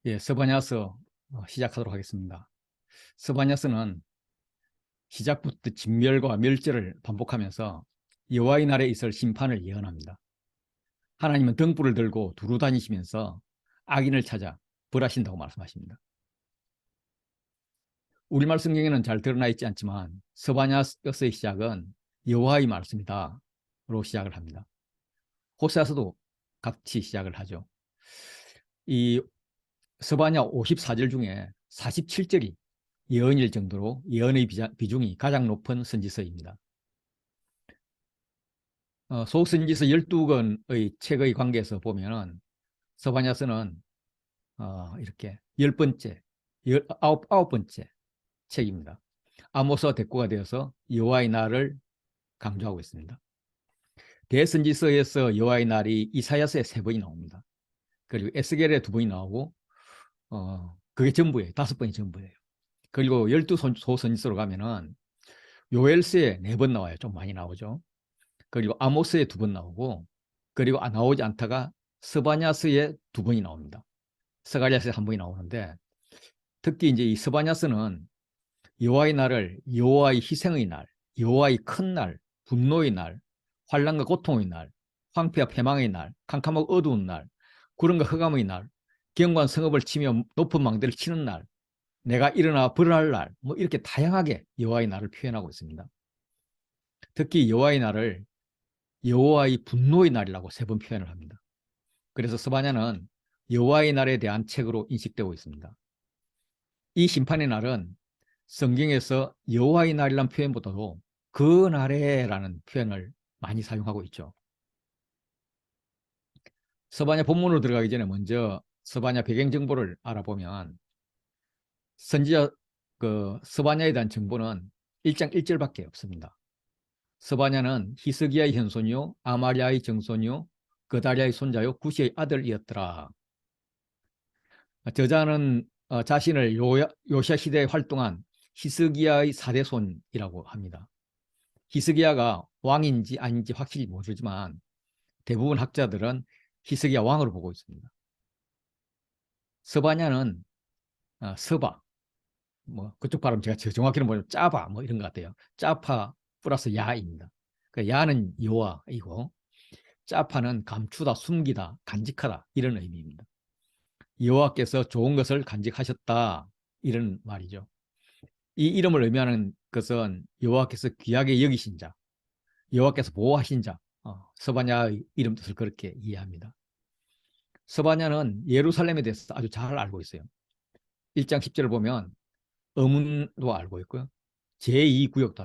예, 스바냐서 시작하도록 하겠습니다. 스바냐서는 시작부터 진멸과 멸절을 반복하면서 여호와의 날에 있을 심판을 예언합니다. 하나님은 등불을 들고 두루 다니시면서 악인을 찾아 벌하신다고 말씀하십니다. 우리말 성경에는 잘 드러나 있지 않지만 스바냐서의 시작은 여호와의 말씀이다로 시작을 합니다. 호세아서도 같이 시작을 하죠. 이 스바냐 54절 중에 47절이 예언일 정도로 예언의 비중이 가장 높은 선지서입니다. 소선지서 12권의 책의 관계에서 보면은 서바냐서는 이렇게 10번째, 아홉 번째 책입니다. 아모스와 대꾸가 되어서 여호와의 날을 강조하고 있습니다. 대선지서에서 여호와의 날이 이사야서에 3번이 나옵니다. 그리고 에스겔에 2번이 나오고 그게 전부예요. 5번이 전부예요. 그리고 12소선지서로 가면은 요엘서에 4번 나와요. 좀 많이 나오죠. 그리고 아모스에 2번 나오고, 그리고 나오지 않다가 스바냐서에 2번이 나옵니다. 스가랴서에 1번이 나오는데, 특히 이제 이 스바냐서는 여호와의 날을 여호와의 희생의 날, 여호와의 큰 날, 분노의 날, 환난과 고통의 날, 황폐와 패망의 날, 캄캄하고 어두운 날, 구름과 흑암의 날, 경관 성읍을 치며 높은 망대를 치는 날, 내가 일어나 벌할 날, 뭐 이렇게 다양하게 여호와의 날을 표현하고 있습니다. 특히 여호와의 날을 여호와의 분노의 날이라고 3번 표현을 합니다. 그래서 스바냐는 여호와의 날에 대한 책으로 인식되고 있습니다. 이 심판의 날은 성경에서 여호와의 날이라는 표현보다도 그 날에라는 표현을 많이 사용하고 있죠. 스바냐 본문으로 들어가기 전에 먼저 스바냐 배경 정보를 알아보면, 선지자 스바냐에 대한 정보는 1장 1절밖에 없습니다. 스바냐는 히스기야의 현손이요 아마리아의 정손이요 그다리아의 손자요 구시의 아들이었더라. 저자는 자신을 요시아 시대에 활동한 히스기야의 4대손이라고 합니다. 히스기야가 왕인지 아닌지 확실히 모르지만 대부분 학자들은 히스기야 왕으로 보고 있습니다. 스바냐는 서바, 뭐 그쪽 발음 제가 정확히는 모르지만 짜바 뭐 이런 것 같아요. 짜파 플러스 야입니다. 그 야는 여호와이고 짜파는 감추다, 숨기다, 간직하다 이런 의미입니다. 여호와께서 좋은 것을 간직하셨다 이런 말이죠. 이 이름을 의미하는 것은 여호와께서 귀하게 여기신 자, 여호와께서 보호하신 자, 스바냐의 이름 뜻을 그렇게 이해합니다. 스바냐는 예루살렘에 대해서 아주 잘 알고 있어요. 1장 10절을 보면 어문도 알고 있고요. 제2구역도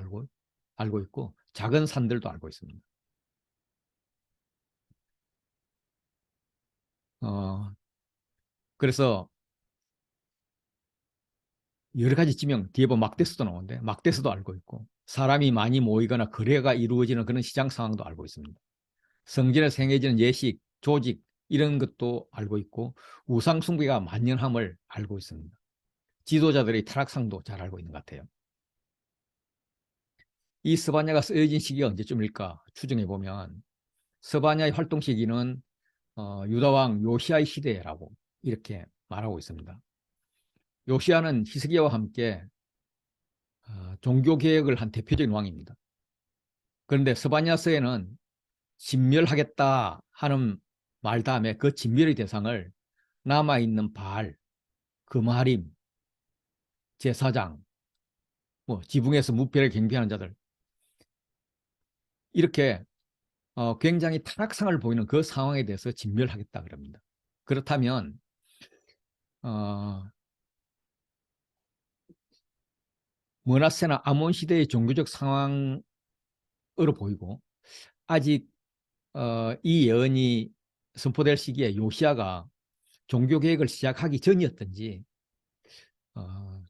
알고 있고 작은 산들도 알고 있습니다. 그래서 여러 가지 지명, 뒤에 보면 막대스도 나오는데 막대스도 알고 있고 사람이 많이 모이거나 거래가 이루어지는 그런 시장 상황도 알고 있습니다. 성전에서 행해지는 예식, 조직 이런 것도 알고 있고 우상 숭배가 만연함을 알고 있습니다. 지도자들의 타락상도 잘 알고 있는 것 같아요. 이 스바냐가 쓰여진 시기가 언제쯤일까 추정해 보면 스바냐의 활동 시기는 유다왕 요시아의 시대라고 이렇게 말하고 있습니다. 요시아는 히스기야와 함께 종교 개혁을 한 대표적인 왕입니다. 그런데 스바냐서에는 진멸하겠다 하는 말 다음에 그 진멸의 대상을 남아있는 바알, 금하림, 제사장, 뭐 지붕에서 무패를 경비하는 자들 이렇게 굉장히 타락상을 보이는 그 상황에 대해서 진멸하겠다 그럽니다. 그렇다면 머나세나 아몬 시대의 종교적 상황으로 보이고 아직 이 예언이 선포될 시기에 요시아가 종교개혁을 시작하기 전이었던지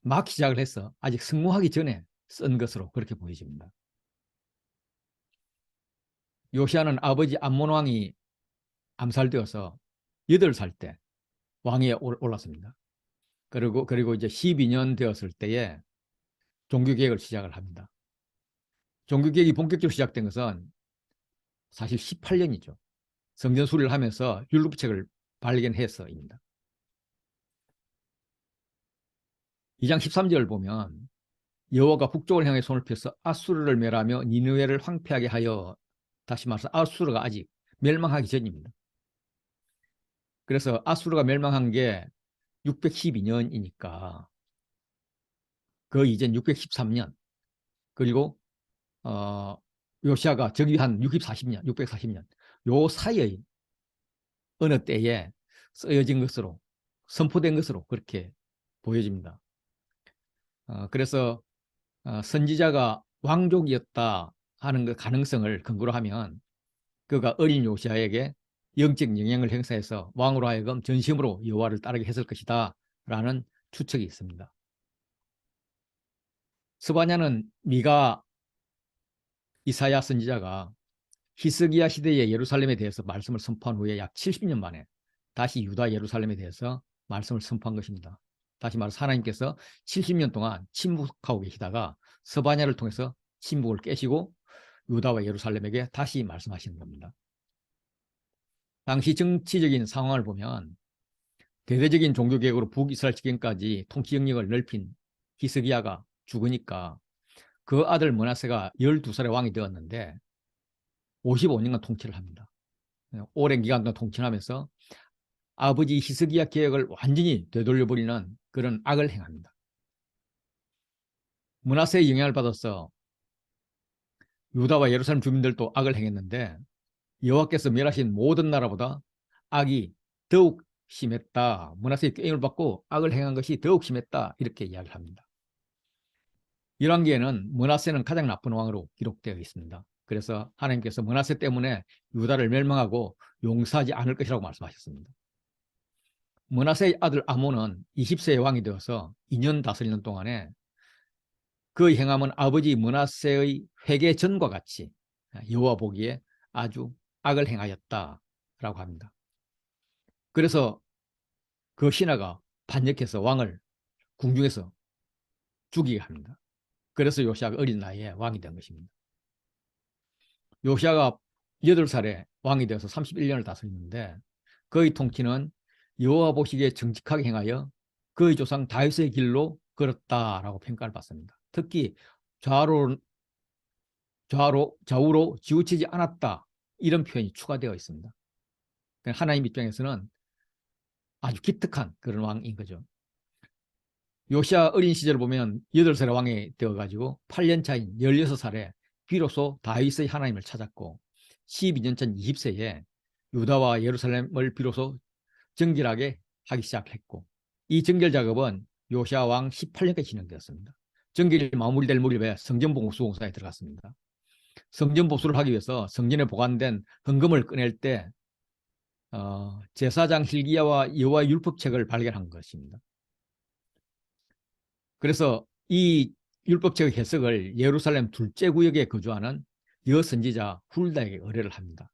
막 시작을 해서 아직 승무하기 전에 쓴 것으로 그렇게 보여집니다. 요시아는 아버지 암몬 왕이 암살되어서 8살 때 왕위에 올랐습니다. 그리고 이제 12년 되었을 때에 종교개혁을 시작을 합니다. 종교개혁이 본격적으로 시작된 것은 사실 18년이죠. 성전 수리를 하면서 율법책을 발견해서입니다. 2장 13절 보면 여호와가 북쪽을 향해 손을 펴서 아수르를 멸하며 니느웨를 황폐하게 하여, 다시 말해서 아수르가 아직 멸망하기 전입니다. 그래서 아수르가 멸망한 게 612년이니까 그 이전 613년, 그리고 요시아가 즉위한 640년, 640년 요 사이의 어느 때에 쓰여진 것으로, 선포된 것으로 그렇게 보여집니다. 그래서 선지자가 왕족이었다 하는 그 가능성을 근거로 하면 그가 어린 요시아에게 영적 영향을 행사해서 왕으로 하여금 전심으로 여호와를 따르게 했을 것이다 라는 추측이 있습니다. 스바냐는 미가, 이사야 선지자가 히스기야 시대의 예루살렘에 대해서 말씀을 선포한 후에 약 70년 만에 다시 유다 예루살렘에 대해서 말씀을 선포한 것입니다. 다시 말해서 하나님께서 70년 동안 침묵하고 계시다가 스바냐를 통해서 침묵을 깨시고 유다와 예루살렘에게 다시 말씀하시는 겁니다. 당시 정치적인 상황을 보면 대대적인 종교개혁으로 북이스라엘 지경까지 통치 영역을 넓힌 히스기야가 죽으니까 그 아들 므낫세가 12살의 왕이 되었는데 55년간 통치를 합니다. 오랜 기간 동안 통치하면서 아버지 히스기야 계획을 완전히 되돌려버리는 그런 악을 행합니다. 므낫세의 영향을 받아서 유다와 예루살렘 주민들도 악을 행했는데 여호와께서 멸하신 모든 나라보다 악이 더욱 심했다. 므낫세의 게임을 받고 악을 행한 것이 더욱 심했다. 이렇게 이야기를 합니다. 열왕기에는 므낫세는 가장 나쁜 왕으로 기록되어 있습니다. 그래서 하나님께서 므낫세 때문에 유다를 멸망하고 용서하지 않을 것이라고 말씀하셨습니다. 므낫세의 아들 아몬은 20세의 왕이 되어서 2년 다스리는 동안에 그 행함은 아버지 므낫세의 회개 전과 같이 여호와 보기에 아주 악을 행하였다라고 합니다. 그래서 그 신하가 반역해서 왕을 궁중에서 죽이게 합니다. 그래서 요시아가 어린 나이에 왕이 된 것입니다. 요시아가 8살에 왕이 되어서 31년을 다스렸는데 그의 통치는 여호와 보시기에 정직하게 행하여 그의 조상 다윗의 길로 걸었다라고 평가를 받습니다. 특히 좌우로 지우치지 않았다, 이런 표현이 추가되어 있습니다. 하나님 입장에서는 아주 기특한 그런 왕인 거죠. 요시아 어린 시절을 보면 8살의 왕이 되어가지고 8년 차인 16살에 비로소 다윗의 하나님을 찾았고 12년 전 20세에 유다와 예루살렘을 비로소 정결하게 하기 시작했고 이 정결 작업은 요시아 왕 18년까지 진행되었습니다. 정결이 마무리될 무렵에 성전 보수 공사에 들어갔습니다. 성전 보수를 하기 위해서 성전에 보관된 헌금을 꺼낼 때 제사장 hil기야와 여호와 율법책을 발견한 것입니다. 그래서 이 율법책의 해석을 예루살렘 둘째 구역에 거주하는 여선지자 훌다에게 의뢰를 합니다.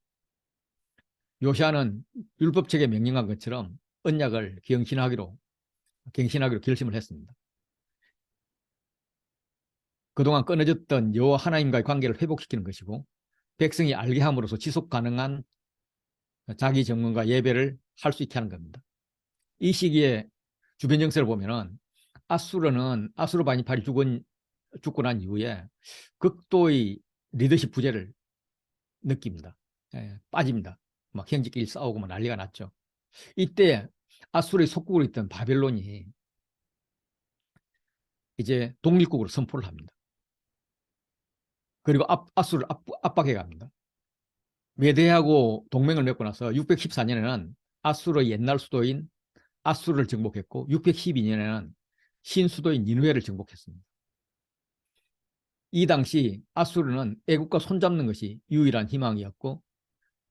요시아는 율법책에 명령한 것처럼 언약을 갱신하기로 결심을 했습니다. 그동안 끊어졌던 여호와 하나님과의 관계를 회복시키는 것이고 백성이 알게 함으로써 지속 가능한 자기 정문과 예배를 할 수 있게 하는 겁니다. 이 시기에 주변 정세를 보면은 아수르 바니팔이 죽고 난 이후에 극도의 리더십 부재를 느낍니다. 빠집니다. 막 형제끼리 싸우고 막 난리가 났죠. 이때 아수르의 속국으로 있던 바벨론이 이제 독립국으로 선포를 합니다. 그리고 아수르를 압박해 갑니다. 메대하고 동맹을 맺고 나서 614년에는 아수르의 옛날 수도인 아수르를 정복했고 612년에는 신수도인 니느웨를 정복했습니다. 이 당시 아수르는 애국과 손잡는 것이 유일한 희망이었고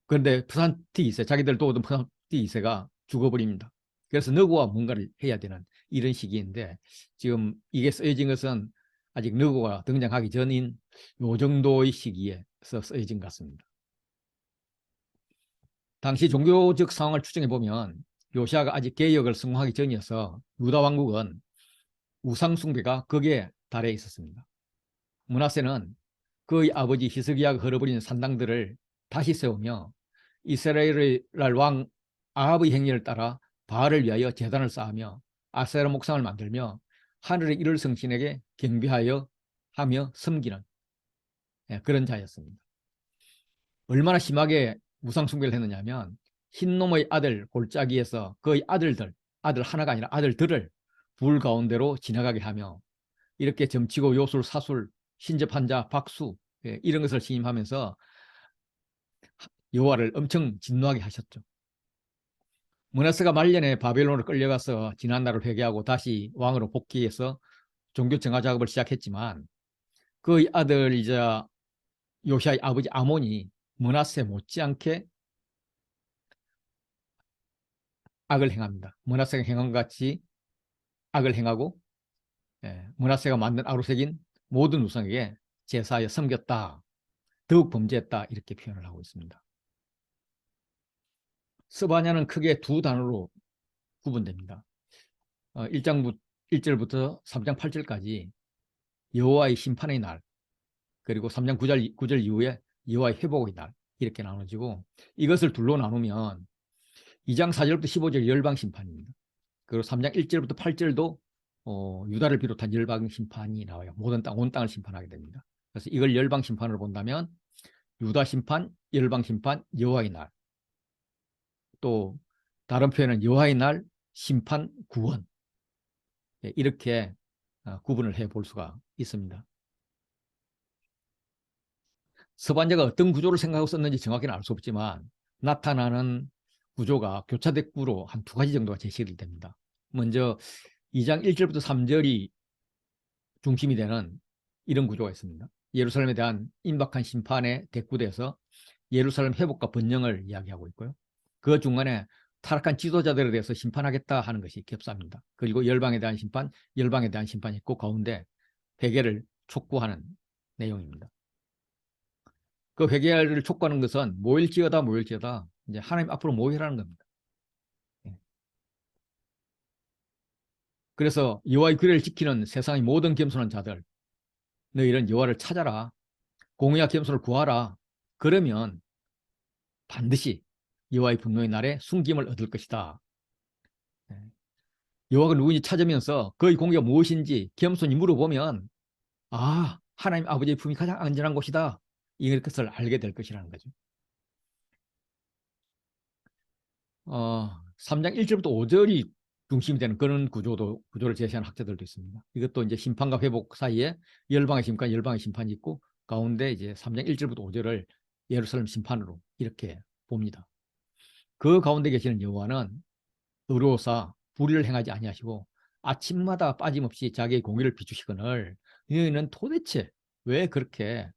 그런데 프산티 2세, 자기들 도우던 프산티 2세가 죽어버립니다. 그래서 너고와 뭔가를 해야 되는 이런 시기인데 지금 이게 쓰여진 것은 아직 너고가 등장하기 전인 요 정도의 시기에서 쓰여진 것 같습니다. 당시 종교적 상황을 추정해 보면 요시아가 아직 개혁을 성공하기 전이어서 유다 왕국은 우상 숭배가 극에 달해 있었습니다. 므낫세는 그의 아버지 히스기야가 걸어버린 산당들을 다시 세우며 이스라엘 왕 아합의 행렬을 따라 바알을 위하여 제단을 쌓으며 아세라 목상을 만들며 하늘의 일월 성신에게 경배하여 하며 섬기는 그런 자였습니다. 얼마나 심하게 우상숭배를 했느냐 하면 흰놈의 아들 골짜기에서 그의 아들 하나가 아니라 아들들을 불 가운데로 지나가게 하며 이렇게 점치고 요술, 사술, 신접한 자, 박수 이런 것을 시임하면서 여호와를 엄청 진노하게 하셨죠. 므낫세가 말년에 바벨론으로 끌려가서 지난날을 회개하고 다시 왕으로 복귀해서 종교 정화 작업을 시작했지만 그의 아들이자 요시아의 아버지 아몬이 므낫세 못지않게 악을 행합니다. 므낫세가 행한 것 같이 악을 행하고 므낫세가 만든 아루색인 모든 우상에게 제사하여 섬겼다. 더욱 범죄했다. 이렇게 표현을 하고 있습니다. 스바냐는 크게 두 단어로 구분됩니다. 1절부터 3장 8절까지 여호와의 심판의 날, 그리고 3장 9절 이후에 여호와의 회복의 날 이렇게 나눠지고, 이것을 둘로 나누면 2장 4절부터 15절 열방 심판입니다. 그리고 3장 1절부터 8절도 유다를 비롯한 열방 심판이 나와요. 모든 온 땅을 심판하게 됩니다. 그래서 이걸 열방 심판으로 본다면 유다 심판, 열방 심판, 여호와의 날, 또 다른 표현은 여호와의 날, 심판, 구원 이렇게 구분을 해볼 수가 있습니다. 서반자가 어떤 구조를 생각하고 썼는지 정확히는 알 수 없지만 나타나는 구조가 교차대구로 한 두 가지 정도가 제시가 됩니다. 먼저 2장 1절부터 3절이 중심이 되는 이런 구조가 있습니다. 예루살렘에 대한 임박한 심판에 대꾸돼서 예루살렘 회복과 번영을 이야기하고 있고요. 그 중간에 타락한 지도자들에 대해서 심판하겠다 하는 것이 겹삽니다. 그리고 열방에 대한 심판이 있고 가운데 회개를 촉구하는 내용입니다. 그 회개를 촉구하는 것은 모일지어다 이제 하나님 앞으로 모이라는 겁니다. 그래서 여호와의 규례를 지키는 세상의 모든 겸손한 자들, 너희는 여호와를 찾아라, 공의와 겸손을 구하라. 그러면 반드시 여호와의 분노의 날에 숨김을 얻을 것이다. 여호와가 누구인지 찾으면서 그의 공의가 무엇인지 겸손히 물어보면 하나님 아버지의 품이 가장 안전한 곳이다. 이것을 알게 될 것이라는 거죠. 3장 1절부터 5절이 중심이 되는 그런 구조를 제시하는 학자들도 있습니다. 이것도 이제 심판과 회복 사이에 열방의 심판이 있고 가운데 이제 3장 1절부터 5절을 예루살렘 심판으로 이렇게 봅니다. 그 가운데 계시는 여호와는 의로사 불의를 행하지 아니하시고 아침마다 빠짐없이 자기의 공의를 비추시거늘 너희는 도대체 왜 그렇게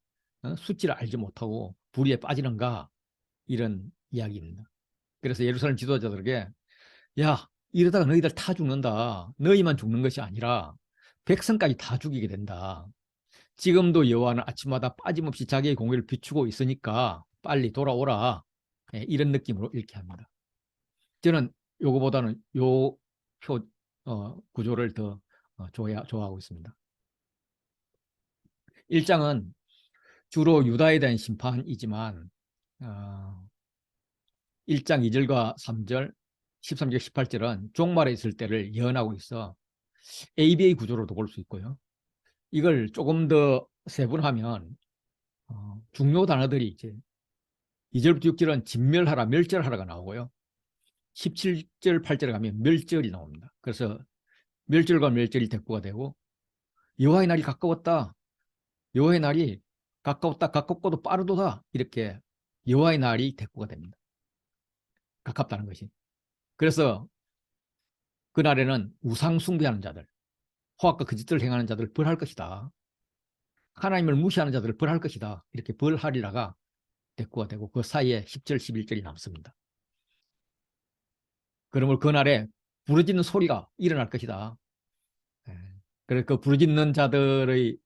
수치를 알지 못하고 불의에 빠지는가, 이런 이야기입니다. 그래서 예루살렘 지도자들에게 야, 이러다가 너희들 다 죽는다. 너희만 죽는 것이 아니라 백성까지 다 죽이게 된다. 지금도 여호와는 아침마다 빠짐없이 자기의 공의를 비추고 있으니까 빨리 돌아오라. 이런 느낌으로 읽게 합니다. 저는 요거보다는 요 구조를 더 좋아하고 있습니다. 1장은 주로 유다에 대한 심판이지만 1장 2절과 3절, 13절, 18절은 종말에 있을 때를 예언하고 있어 ABA 구조로도 볼 수 있고요. 이걸 조금 더 세분하면 중요 단어들이 이제 2절부터 6절은 진멸하라, 멸절하라가 나오고요. 17절, 8절에 가면 멸절이 나옵니다. 그래서 멸절과 멸절이 대꾸가 되고 여호와의 날이 가까웠다. 여호와의 날이 가까웠다. 가깝고도 빠르도다. 이렇게 여호와의 날이 대꾸가 됩니다. 가깝다는 것이. 그래서 그날에는 우상 숭배하는 자들, 호악과 거짓들을 행하는 자들을 벌할 것이다. 하나님을 무시하는 자들을 벌할 것이다. 이렇게 벌하리라가 대꾸가 되고 그 사이에 10절, 11절이 남습니다. 그러므로 그날에 부르짖는 소리가 일어날 것이다. 그래서 그 부르짖는 자들은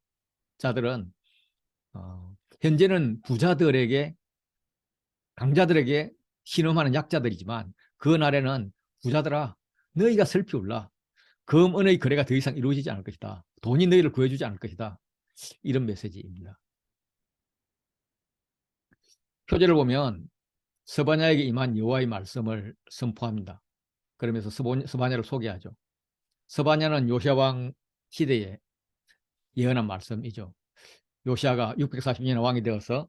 현재는 부자들에게, 강자들에게 신음하는 약자들이지만 그날에는 부자들아 너희가 슬피 울라. 금, 은의 거래가 더 이상 이루어지지 않을 것이다. 돈이 너희를 구해주지 않을 것이다. 이런 메시지입니다. 표제를 보면 스바냐에게 임한 여호와의 말씀을 선포합니다. 그러면서 스바냐를 소개하죠. 스바냐는 요시야 왕 시대에 예언한 말씀이죠. 요시아가 640년에 왕이 되어서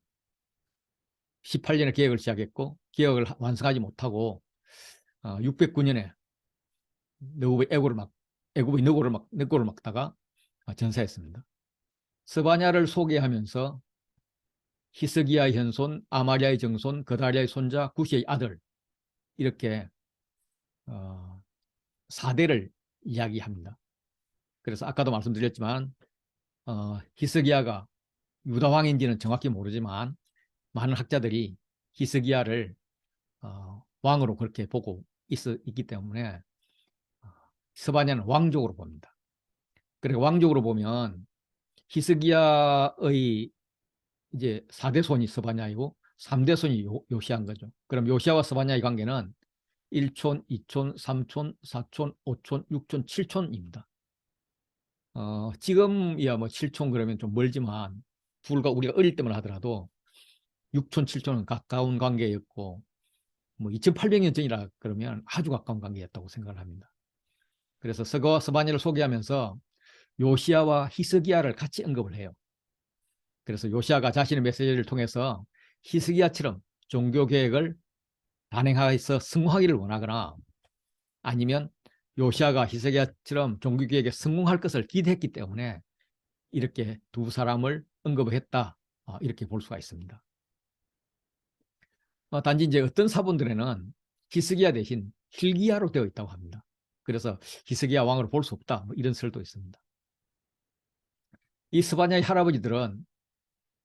18년에 개혁을 시작했고 개혁을 완성하지 못하고 609년에 애굽의 너고를 막다가 전사했습니다. 스바냐를 소개하면서 히스기야의 현손, 아마리아의 정손, 그다리아의 손자, 구시의 아들 이렇게 4대를 이야기합니다. 그래서 아까도 말씀드렸지만 히스기야가 유다 왕인지는 정확히 모르지만 많은 학자들이 히스기야를 왕으로 그렇게 보고 있기 때문에 스바냐는 왕족으로 봅니다. 그리고 왕족으로 보면 히스기야의 이제 4대 손이 스바냐이고 3대 손이 요시아인 거죠. 그럼 요시아와 스바냐의 관계는 1촌, 2촌, 3촌, 4촌, 5촌, 6촌, 7촌입니다. 지금이야 뭐 7촌 그러면 좀 멀지만 불과 우리가 어릴 때만 하더라도 6촌, 7촌은 가까운 관계였고 뭐 2800년 전이라 그러면 아주 가까운 관계였다고 생각을 합니다. 그래서 서거와 스바냐를 소개하면서 요시아와 히스기야를 같이 언급을 해요. 그래서 요시아가 자신의 메시지를 통해서 히스기야처럼 종교개혁을 단행하여서 성공하기를 원하거나 아니면 요시아가 히스기야처럼 종교개혁에 성공할 것을 기대했기 때문에 이렇게 두 사람을 언급했다. 이렇게 볼 수가 있습니다. 단지 이제 어떤 사본들에는 히스기야 대신 hil기야로 되어 있다고 합니다. 그래서 히스기야 왕으로 볼 수 없다. 뭐 이런 설도 있습니다. 이 스바냐의 할아버지들은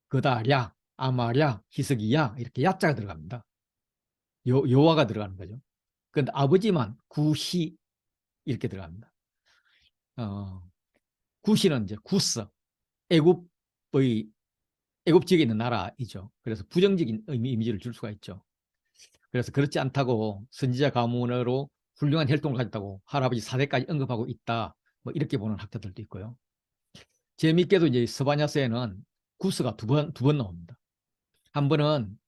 그다랴, 아마랴, 히스기야 이렇게 야자가 들어갑니다. 여호와가 들어가는 거죠. 그런데 아버지만 구시 이렇게 들어갑니다. 구시는 이제 구스, 애굽의 애굽 지역에 있는 나라이죠. 그래서 부정적인 이미지를 줄 수가 있죠. 그래서 그렇지 않다고 선지자 가문으로 훌륭한 혈통을 가졌다고 할아버지 4대까지 언급하고 있다. 뭐 이렇게 보는 학자들도 있고요. 재미있게도 이제 스바냐서에는 구스가 두 번 나옵니다. 한 번은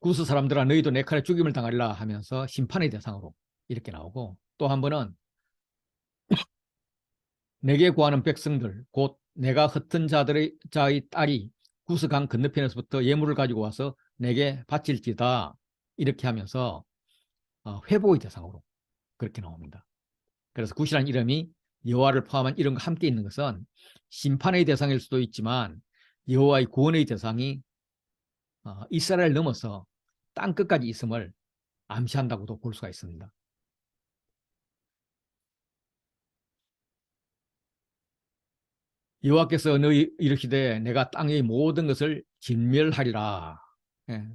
구스 사람들아 너희도 내 칼에 죽임을 당하리라 하면서 심판의 대상으로 이렇게 나오고 또 한 번은 내게 구하는 백성들 곧 내가 흩은 자의 딸이 구스강 건너편에서부터 예물을 가지고 와서 내게 바칠지다 이렇게 하면서 회복의 대상으로 그렇게 나옵니다. 그래서 굿이라는 이름이 여호와를 포함한 이름과 함께 있는 것은 심판의 대상일 수도 있지만 여호와의 구원의 대상이 이스라엘 넘어서 땅 끝까지 있음을 암시한다고도 볼 수가 있습니다. 여호와께서 너희 이르시되 내가 땅의 모든 것을 진멸하리라. 예.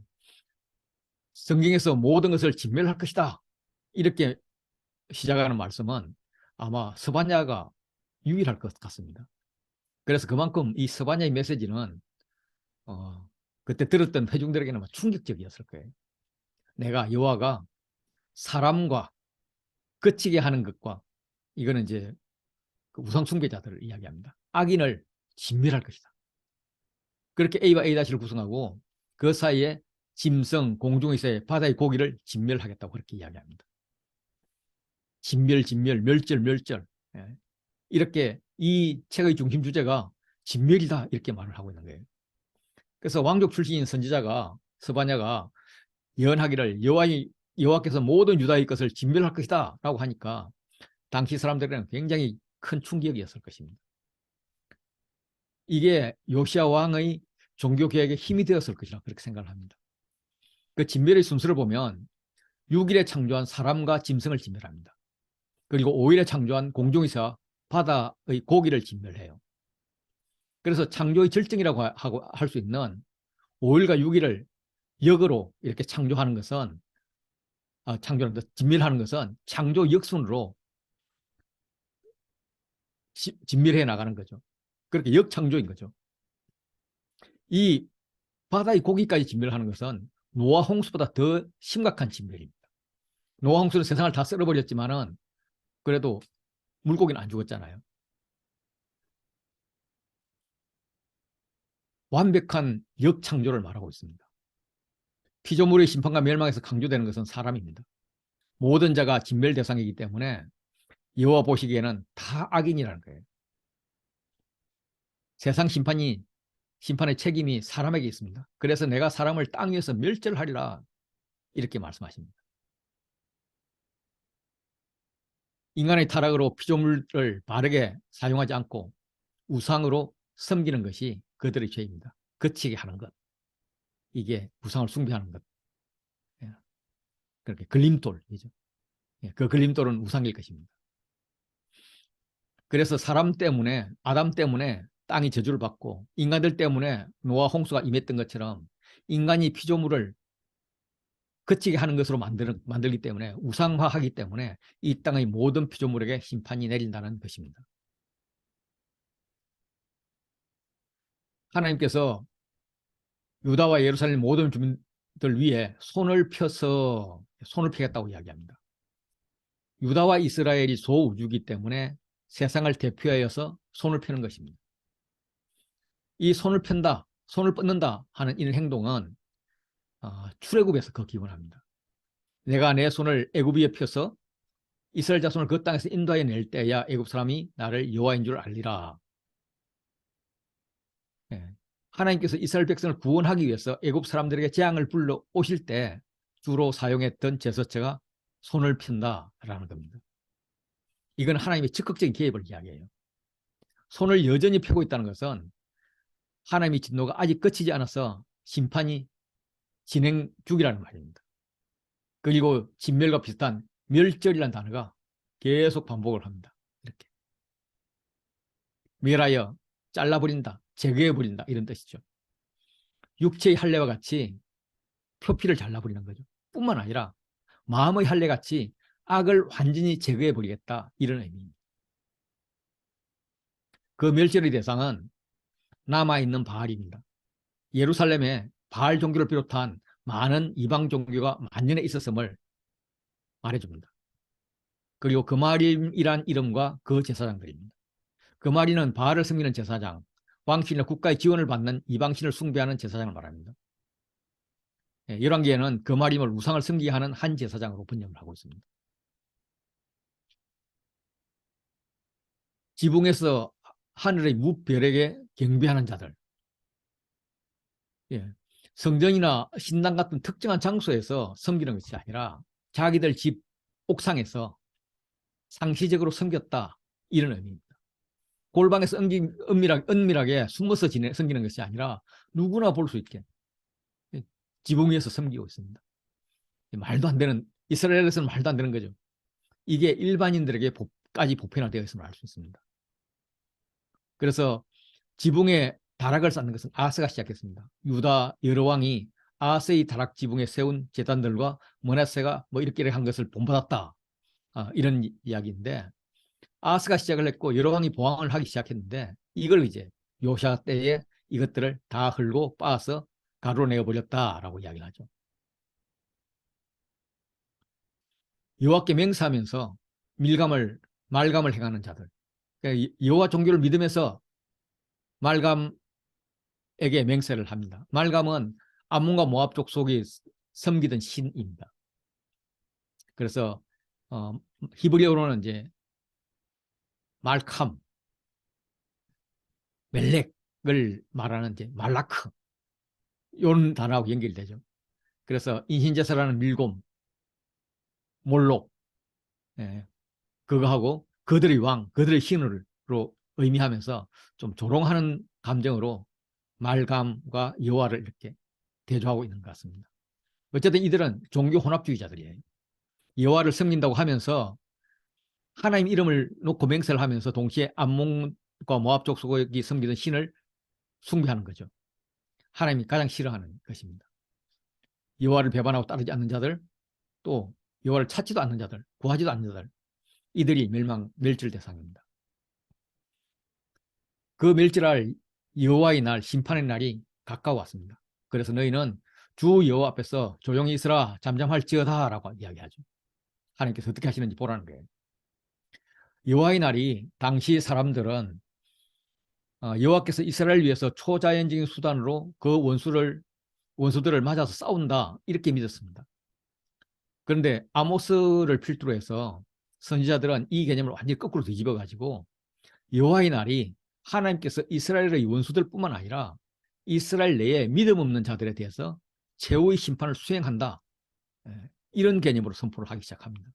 성경에서 모든 것을 진멸할 것이다. 이렇게 시작하는 말씀은 아마 스바냐가 유일할 것 같습니다. 그래서 그만큼 이 스바냐의 메시지는 그때 들었던 회중들에게는 충격적이었을 거예요. 내가 여호와가 사람과 그치게 하는 것과 이거는 이제 그 우상 숭배자들을 이야기합니다. 악인을 진멸할 것이다. 그렇게 A와 A-를 구성하고 그 사이에 짐승, 공중에서의 바다의 고기를 진멸하겠다고 그렇게 이야기합니다. 진멸, 진멸, 멸절, 멸절. 예. 이렇게 이 책의 중심 주제가 진멸이다 이렇게 말을 하고 있는 거예요. 그래서 왕족 출신인 선지자가 스바냐가 예언하기를 여호와께서 모든 유다의 것을 진멸할 것이다 라고 하니까 당시 사람들은 굉장히 큰 충격이었을 것입니다. 이게 요시아 왕의 종교개혁의 힘이 되었을 것이라 그렇게 생각을 합니다. 그 진멸의 순서를 보면 6일에 창조한 사람과 짐승을 진멸합니다. 그리고 5일에 창조한 공중에서 바다의 고기를 진멸해요. 그래서 창조의 절정이라고 할 수 있는 5일과 6일을 역으로 이렇게 창조하는 것은 진멸하는 것은 창조 역순으로 진멸해 나가는 거죠. 그렇게 역창조인 거죠. 이 바다의 고기까지 진멸하는 것은 노아 홍수보다 더 심각한 진멸입니다. 노아 홍수는 세상을 다 썰어버렸지만은 그래도 물고기는 안 죽었잖아요. 완벽한 역창조를 말하고 있습니다. 피조물의 심판과 멸망에서 강조되는 것은 사람입니다. 모든 자가 진멸 대상이기 때문에 여호와 보시기에는 다 악인이라는 거예요. 세상 심판의 책임이 사람에게 있습니다. 그래서 내가 사람을 땅 위에서 멸절하리라 이렇게 말씀하십니다. 인간의 타락으로 피조물을 바르게 사용하지 않고 우상으로 섬기는 것이 그들의 죄입니다. 거치게 하는 것. 이게 우상을 숭배하는 것. 예. 그렇게 걸림돌이죠. 예. 그 걸림돌은 우상일 것입니다. 그래서 사람 때문에, 아담 때문에 땅이 저주를 받고 인간들 때문에 노아 홍수가 임했던 것처럼 인간이 피조물을 거치게 하는 것으로 만들기 때문에, 우상화하기 때문에 이 땅의 모든 피조물에게 심판이 내린다는 것입니다. 하나님께서 유다와 예루살렘 모든 주민들 위에 손을 펴겠다고 이야기합니다. 유다와 이스라엘이 소우주이기 때문에 세상을 대표하여서 손을 펴는 것입니다. 이 손을 편다, 손을 뻗는다 하는 이런 행동은 출애굽에서 그 기원합니다. 내가 내 손을 애굽 위에 펴서 이스라엘 자손을 그 땅에서 인도하여 낼 때야 애굽 사람이 나를 여호와인 줄 알리라. 예. 하나님께서 이스라엘 백성을 구원하기 위해서 애굽 사람들에게 재앙을 불러 오실 때 주로 사용했던 제스처가 손을 편다라는 겁니다. 이건 하나님의 적극적인 개입을 이야기해요. 손을 여전히 펴고 있다는 것은 하나님의 진노가 아직 끝이지 않아서 심판이 진행 중이라는 말입니다. 그리고 진멸과 비슷한 멸절이라는 단어가 계속 반복을 합니다. 이렇게 멸하여 잘라버린다, 제거해버린다 이런 뜻이죠. 육체의 할례와 같이 표피를 잘라버리는 거죠. 뿐만 아니라 마음의 할례같이 악을 완전히 제거해버리겠다 이런 의미입니다. 그 멸절의 대상은 남아있는 바알입니다. 예루살렘에 바알 종교를 비롯한 많은 이방 종교가 만년에 있었음을 말해줍니다. 그리고 그마림이란 이름과 그 제사장들입니다. 그마리는 바알을 섬기는 제사장, 왕신이나 국가의 지원을 받는 이방신을 숭배하는 제사장을 말합니다. 열왕기에는 그마림을 우상을 섬기게 하는 한 제사장으로 번역을 하고 있습니다. 지붕에서 하늘의 무별에게 경배하는 자들, 성전이나 신당 같은 특정한 장소에서 섬기는 것이 아니라 자기들 집 옥상에서 상시적으로 섬겼다 이런 의미입니다. 골방에서 은밀하게 숨어서 섬기는 것이 아니라 누구나 볼 수 있게 지붕 위에서 섬기고 있습니다. 말도 안 되는, 이스라엘에서는 말도 안 되는 거죠. 이게 일반인들에게까지 보편화되어 있음을 알 수 있습니다. 그래서 지붕에 다락을 쌓는 것은 아하스가 시작했습니다. 유다 여러 왕이 아하스의 다락 지붕에 세운 제단들과 므낫세가 뭐 이렇게 한 것을 본받았다. 이런 이야기인데, 아하스가 시작을 했고 여러 왕이 보왕을 하기 시작했는데, 이걸 이제 요시아 때에 이것들을 다 흘고 빻아서 가루로 내어버렸다라고 이야기를 하죠. 여호와께 맹세하면서 말감을 행하는 자들, 그러니까 여호와 종교를 믿으면서 말감에게 맹세를 합니다. 말감은 암몬과 모압 족속이 섬기던 신입니다. 그래서 히브리어로는 이제 말캄, 멜렉을 말하는 이제 말라크 이런 단어하고 연결되죠. 그래서 인신제사라는 밀곰, 몰록, 그거하고 그들의 왕, 그들의 신으로 의미하면서 좀 조롱하는 감정으로 말감과 여호와를 이렇게 대조하고 있는 것 같습니다. 어쨌든 이들은 종교 혼합주의자들이에요. 여호와를 섬긴다고 하면서 하나님 이름을 놓고 맹세를 하면서 동시에 암몬과 모압 족속이 섬기던 신을 숭배하는 거죠. 하나님이 가장 싫어하는 것입니다. 여호와를 배반하고 따르지 않는 자들, 또 여호와를 찾지도 않는 자들, 구하지도 않는 자들, 이들이 멸절 대상입니다. 그 멸절할 여호와의 날, 심판의 날이 가까워 왔습니다. 그래서 너희는 주 여호와 앞에서 조용히 있으라, 잠잠할지어다 라고 이야기하죠. 하나님께서 어떻게 하시는지 보라는 거예요. 여호와의 날이, 당시 사람들은 여호와께서 이스라엘을 위해서 초자연적인 수단으로 그 원수들을 맞아서 싸운다 이렇게 믿었습니다. 그런데 아모스를 필두로 해서 선지자들은 이 개념을 완전히 거꾸로 뒤집어 가지고 여호와의 날이 하나님께서 이스라엘의 원수들 뿐만 아니라 이스라엘 내에 믿음 없는 자들에 대해서 최후의 심판을 수행한다. 이런 개념으로 선포를 하기 시작합니다.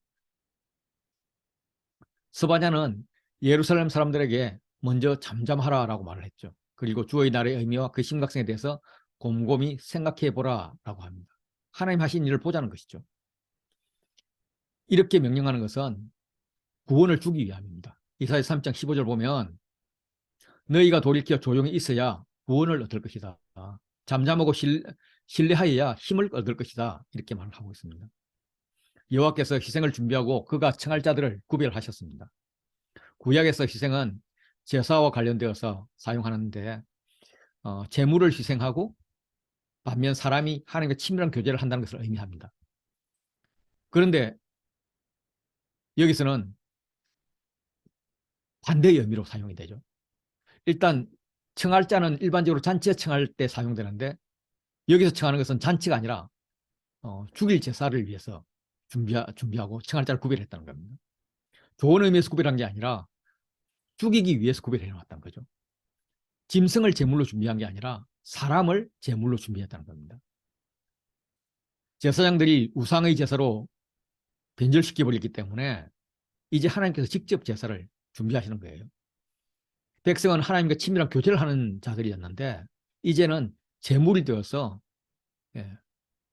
스바냐는 예루살렘 사람들에게 먼저 잠잠하라라고 말을 했죠. 그리고 주의 날의 의미와 그 심각성에 대해서 곰곰이 생각해 보라라고 합니다. 하나님 하신 일을 보자는 것이죠. 이렇게 명령하는 것은 구원을 주기 위함입니다. 이사야 3장 15절 보면 너희가 돌이켜 조용히 있어야 구원을 얻을 것이다. 잠잠하고 신뢰하여야 힘을 얻을 것이다. 이렇게 말을 하고 있습니다. 여호와께서 희생을 준비하고 그가 청할 자들을 구별하셨습니다. 구약에서 희생은 제사와 관련되어서 사용하는데 제물을 희생하고 반면 사람이 하나님과 친밀한 교제를 한다는 것을 의미합니다. 그런데 여기서는 반대의 의미로 사용이 되죠. 일단 청할 자는 일반적으로 잔치에 청할 때 사용되는데 여기서 청하는 것은 잔치가 아니라 죽일 제사를 위해서 준비하고 청할 자를 구별했다는 겁니다. 좋은 의미에서 구별한 게 아니라 죽이기 위해서 구별해 놨다는 거죠. 짐승을 제물로 준비한 게 아니라 사람을 제물로 준비했다는 겁니다. 제사장들이 우상의 제사로 변절시켜 버렸기 때문에 이제 하나님께서 직접 제사를 준비하시는 거예요. 백성은 하나님과 친밀한 교제를 하는 자들이었는데 이제는 제물이 되어서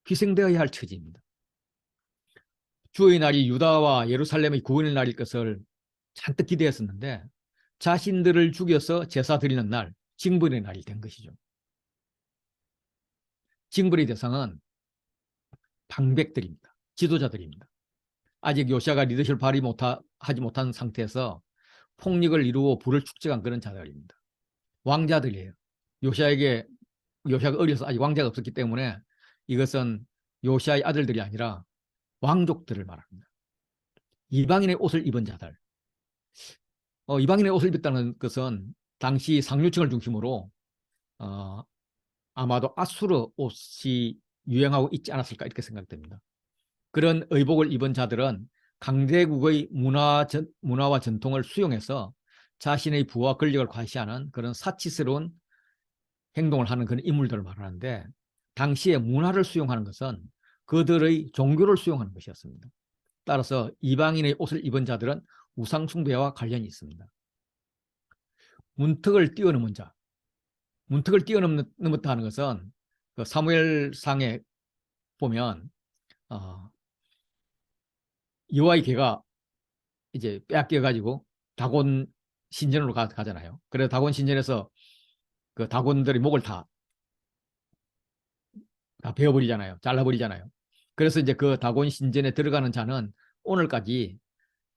희생되어야 할 처지입니다. 주의 날이 유다와 예루살렘의 구원의 날일 것을 잔뜩 기대했었는데 자신들을 죽여서 제사 드리는 날, 징벌의 날이 된 것이죠. 징벌의 대상은 방백들입니다. 지도자들입니다. 아직 요시아가 리더십을 하지 못한 상태에서 폭력을 이루고 부를 축적한 그런 자들입니다. 왕자들이에요. 요시아가 어려서 아직 왕자가 없었기 때문에 이것은 요시아의 아들들이 아니라 왕족들을 말합니다. 이방인의 옷을 입은 자들. 이방인의 옷을 입었다는 것은 당시 상류층을 중심으로 아마도 아수르 옷이 유행하고 있지 않았을까 이렇게 생각됩니다. 그런 의복을 입은 자들은 강대국의 문화와 전통을 수용해서 자신의 부와 권력을 과시하는 그런 사치스러운 행동을 하는 그런 인물들을 말하는데 당시에 문화를 수용하는 것은 그들의 종교를 수용하는 것이었습니다. 따라서 이방인의 옷을 입은 자들은 우상 숭배와 관련이 있습니다. 문턱을 뛰어넘은 자. 문턱을 뛰어넘었다 하는 것은 그 사무엘상에 보면 여호와의 개가 이제 빼앗겨 가지고 다곤 신전으로 가잖아요. 그래서 다곤 신전에서 그 다곤들의 목을 다 베어버리잖아요. 잘라버리잖아요. 그래서 이제 그 다곤 신전에 들어가는 자는 오늘까지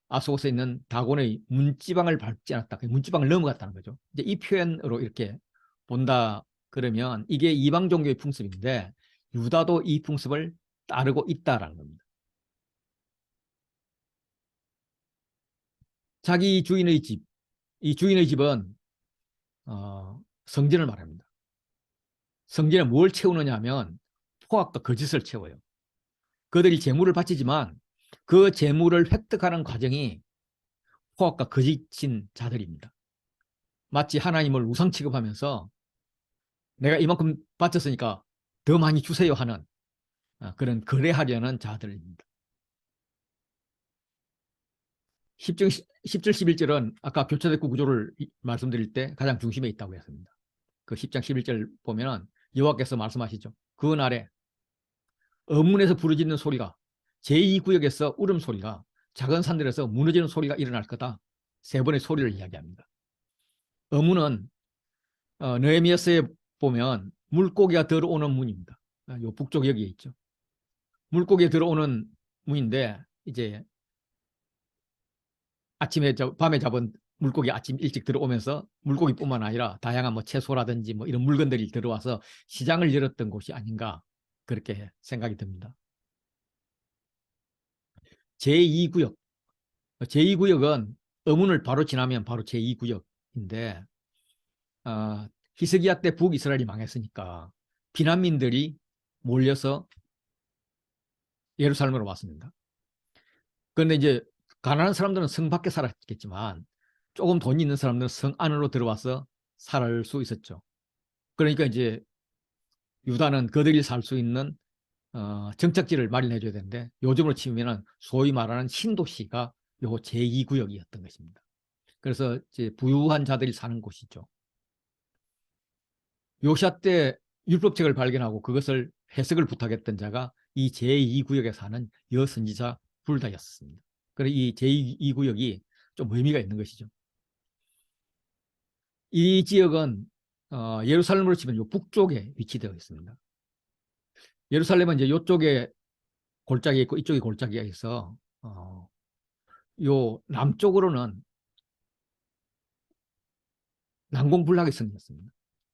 아수곳에 있는 다곤의 문지방을 밟지 않았다. 문지방을 넘어갔다는 거죠. 이제 이 표현으로 이렇게 본다 그러면 이게 이방 종교의 풍습인데 유다도 이 풍습을 따르고 있다라는 겁니다. 자기 주인의 집, 이 주인의 집은 성전을 말합니다. 성전에 뭘 채우느냐 하면 포악과 거짓을 채워요. 그들이 재물을 바치지만 그 재물을 획득하는 과정이 포악과 거짓인 자들입니다. 마치 하나님을 우상 취급하면서 내가 이만큼 바쳤으니까 더 많이 주세요 하는 그런 거래하려는 자들입니다. 10절, 11절은 아까 교차됐고 구조를 말씀드릴 때 가장 중심에 있다고 했습니다. 그 10장 11절 보면 여호와께서 말씀하시죠. 그 날에 어문에서 부르짖는 소리가 제2구역에서 울음소리가 작은 산들에서 무너지는 소리가 일어날 거다. 세 번의 소리를 이야기합니다. 어문은 느헤미야서에 보면 물고기가 들어오는 문입니다. 요 북쪽 여기에 있죠. 물고기가 들어오는 문인데 이제 밤에 잡은 물고기 아침 일찍 들어오면서 물고기뿐만 아니라 다양한 뭐 채소라든지 뭐 이런 물건들이 들어와서 시장을 열었던 곳이 아닌가 그렇게 생각이 듭니다. 제2구역. 제2구역은 어문을 바로 지나면 바로 제2구역인데 히스기야 때 북이스라엘이 망했으니까 피난민들이 몰려서 예루살렘으로 왔습니다. 그런데 이제 가난한 사람들은 성 밖에 살았겠지만 조금 돈 있는 사람들은 성 안으로 들어와서 살 수 있었죠. 그러니까 이제 유다는 그들이 살 수 있는 정착지를 마련해 줘야 되는데 요즘으로 치면은 소위 말하는 신도시가 요 제2구역이었던 것입니다. 그래서 이제 부유한 자들이 사는 곳이죠. 요시아 때 율법책을 발견하고 그것을 해석을 부탁했던 자가 이 제2구역에 사는 여선지자 불다였습니다. 그래서 이 제2구역이 좀 의미가 있는 것이죠. 이 지역은 예루살렘으로 치면 요 북쪽에 위치되어 있습니다. 예루살렘은 이제 이쪽에 골짜기 있고 이쪽에 골짜기가 있어 요 남쪽으로는 난공불락이 생겼습니다.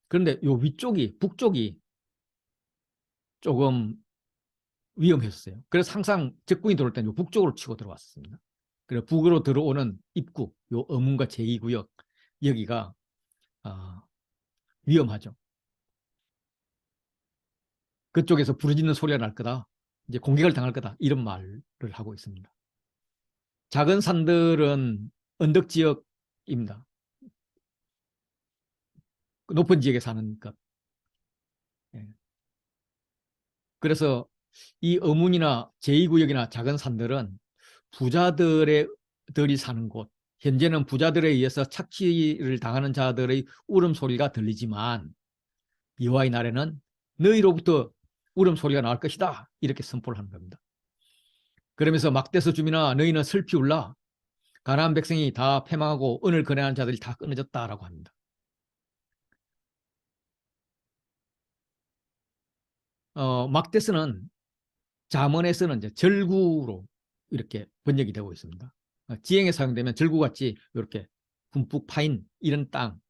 그런데 요 위쪽이 북쪽이 조금 위험했어요. 그래서 항상 적군이 들어올 때는 요 북쪽으로 치고 들어왔습니다. 그래서 북으로 들어오는 입구, 요 어문과 제2구역 여기가 어, 위험하죠. 그쪽에서 부르짖는 소리가 날 거다. 이제 공격을 당할 거다. 이런 말을 하고 있습니다. 작은 산들은 언덕 지역입니다. 높은 지역에 사는 것. 예. 그래서 이 어문이나 제2구역이나 작은 산들은 부자들이 사는 곳, 현재는 부자들에 의해서 착취를 당하는 자들의 울음소리가 들리지만 여호와의 날에는 너희로부터 울음소리가 나올 것이다. 이렇게 선포를 하는 겁니다. 그러면서 막대서 주민아 너희는 슬피 울라. 가나안 백성이 다 패망하고 은을 거래하는 자들이 다 끊어졌다라고 합니다. 막대스는 잠언에서는 이제 절구로 이렇게 번역이 되고 있습니다. 지행에 사용되면 절구같이 이렇게 듬뿍 파인 이런 땅,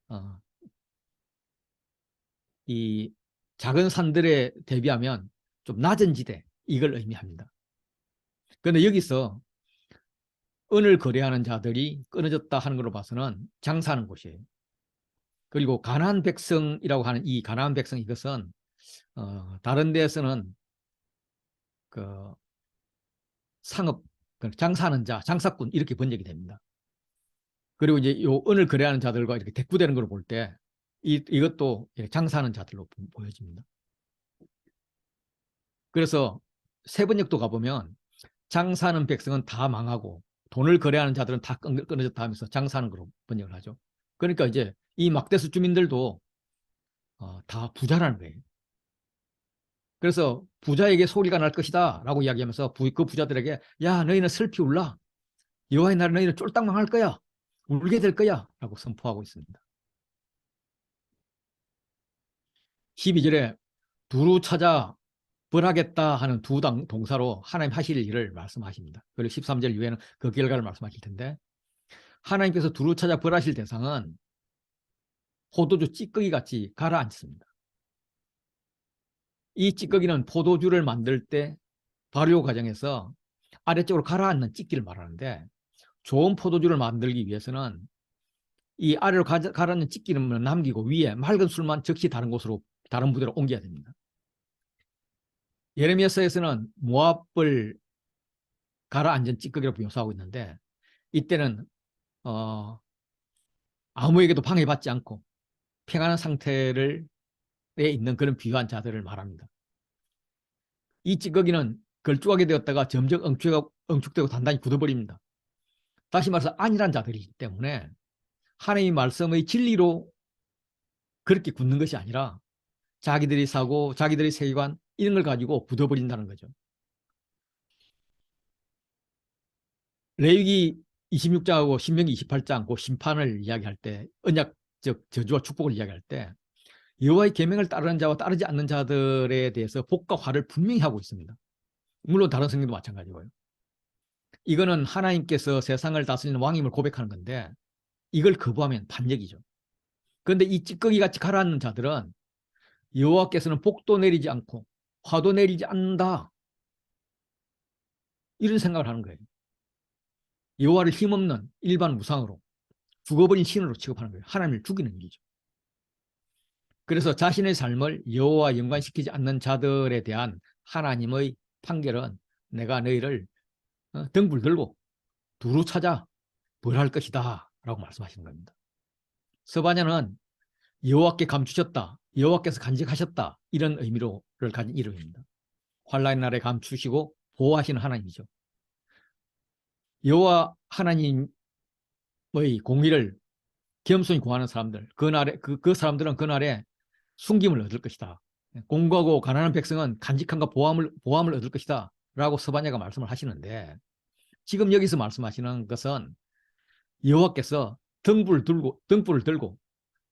어, 이 작은 산들에 대비하면 좀 낮은 지대 이걸 의미합니다. 그런데 여기서 은을 거래하는 자들이 끊어졌다 하는 걸로 봐서는 장사하는 곳이에요. 그리고 가나안 백성이라고 하는 이 가나안 백성 이것은 다른 데에서는 그 상업, 장사하는 자, 장사꾼 이렇게 번역이 됩니다. 그리고 이제 요 은을 거래하는 자들과 이렇게 대꾸되는 걸 볼 때 이것도 장사하는 자들로 보여집니다. 그래서 세번역도 가보면 장사하는 백성은 다 망하고 돈을 거래하는 자들은 다 끊어졌다 하면서 장사하는 걸로 번역을 하죠. 그러니까 이제 이 막대수 주민들도 다 부자라는 거예요. 그래서 부자에게 소리가 날 것이다 라고 이야기하면서 그 부자들에게 야 너희는 슬피 울라. 여호와의 날에 너희는 쫄딱 망할 거야. 울게 될 거야 라고 선포하고 있습니다. 12절에 두루 찾아 벌하겠다 하는 두 동사로 하나님 하실 일을 말씀하십니다. 그리고 13절 이후에는 그 결과를 말씀하실 텐데 하나님께서 두루 찾아 벌하실 대상은 포도주 찌꺼기 같이 가라앉습니다. 이 찌꺼기는 포도주를 만들 때 발효 과정에서 아래쪽으로 가라앉는 찌기를 말하는데 좋은 포도주를 만들기 위해서는 이 아래로 가라앉는 찌기는 남기고 위에 맑은 술만 즉시 다른 곳으로 다른 부대로 옮겨야 됩니다. 예레미야서에서는 모압을 가라앉은 찌꺼기로 묘사하고 있는데 이때는 아무에게도 방해받지 않고 평안한 상태에 있는 그런 비유한 자들을 말합니다. 이 찌꺼기는 걸쭉하게 되었다가 점점 엉축되고 단단히 굳어버립니다. 다시 말해서 안일한 자들이기 때문에 하나님의 말씀의 진리로 그렇게 굳는 것이 아니라 자기들이 사고 자기들의 세계관 이런 걸 가지고 굳어버린다는 거죠. 레위기 26장하고 신명기 28장 그 심판을 이야기할 때 언약적 저주와 축복을 이야기할 때 여호와의 계명을 따르는 자와 따르지 않는 자들에 대해서 복과 화를 분명히 하고 있습니다. 물론 다른 성경도 마찬가지고요. 이거는 하나님께서 세상을 다스리는 왕임을 고백하는 건데 이걸 거부하면 반역이죠. 그런데 이 찌꺼기 같이 가라앉는 자들은 여호와께서는 복도 내리지 않고 화도 내리지 않는다. 이런 생각을 하는 거예요. 여호와를 힘없는 일반 무상으로 죽어버린 신으로 취급하는 거예요. 하나님을 죽이는 일이죠. 그래서 자신의 삶을 여호와 연관시키지 않는 자들에 대한 하나님의 판결은 내가 너희를 등불 들고 두루 찾아 벌할 것이다 라고 말씀하시는 겁니다. 서바냐는 여호와께 감추셨다, 여호와께서 간직하셨다, 이런 의미를 가진 이름입니다. 환란의 날에 감추시고 보호하시는 하나님이죠. 여호와 하나님의 공의를 겸손히 구하는 사람들, 그 사람들은 그날에 숨김을 얻을 것이다. 공고하고 가난한 백성은 간직함과 보함을 얻을 것이다 라고 서바냐가 말씀을 하시는데, 지금 여기서 말씀하시는 것은 여호와께서 등불을 들고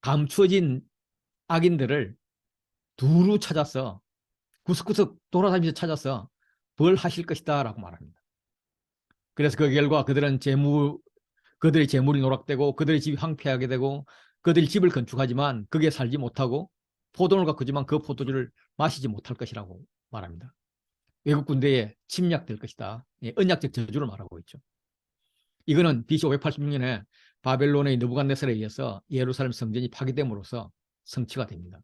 감추어진 악인들을 두루 찾아서 구석구석 돌아다니면서 찾아서 벌하실 것이다 라고 말합니다. 그래서 그 결과 그들의 재물이 노락되고 그들의 집이 황폐하게 되고 그들이 집을 건축하지만 거기에 살지 못하고 포도를 가꾸지만 그 포도주를 마시지 못할 것이라고 말합니다. 외국 군대에 침략될 것이다. 예, 언약적 저주를 말하고 있죠. 이거는 BC 586년에 바벨론의 느부갓네살에 의해서 예루살렘 성전이 파괴됨으로써 성취가 됩니다.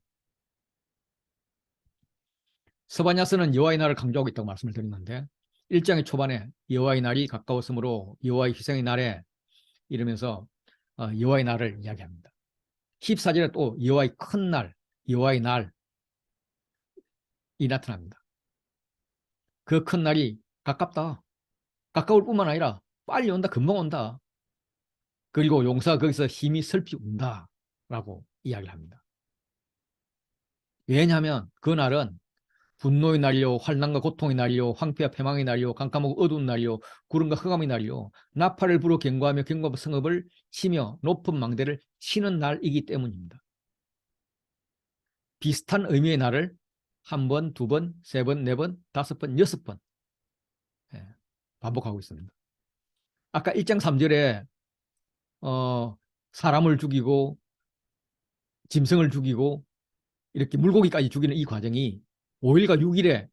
서바냐서는 여호와의 날을 강조하고 있다고 말씀을 드렸는데, 1장의 초반에 여호와의 날이 가까웠으므로 여호와의 희생의 날에 이러면서 여호와의 날을 이야기합니다. 14절에 또 여호와의 큰 날, 여호와의 날이 나타납니다. 그 큰 날이 가깝다. 가까울 뿐만 아니라 빨리 온다, 금방 온다. 그리고 용사가 거기서 힘이 슬피 운다 라고 이야기를 합니다. 왜냐하면 그 날은 분노의 날이요, 환난과 고통의 날이요, 황폐와 패망의 날이요, 깜깜하고 어두운 날이요, 구름과 흑암의 날이요, 나팔을 불어 경고하며 경고와 성읍을 치며 높은 망대를 치는 날이기 때문입니다. 비슷한 의미의 날을 한 번, 두 번, 세 번, 네 번, 다섯 번, 여섯 번 반복하고 있습니다. 아까 1장 3절에 사람을 죽이고 짐승을 죽이고 이렇게 물고기까지 죽이는 이 과정이 5일과 6일에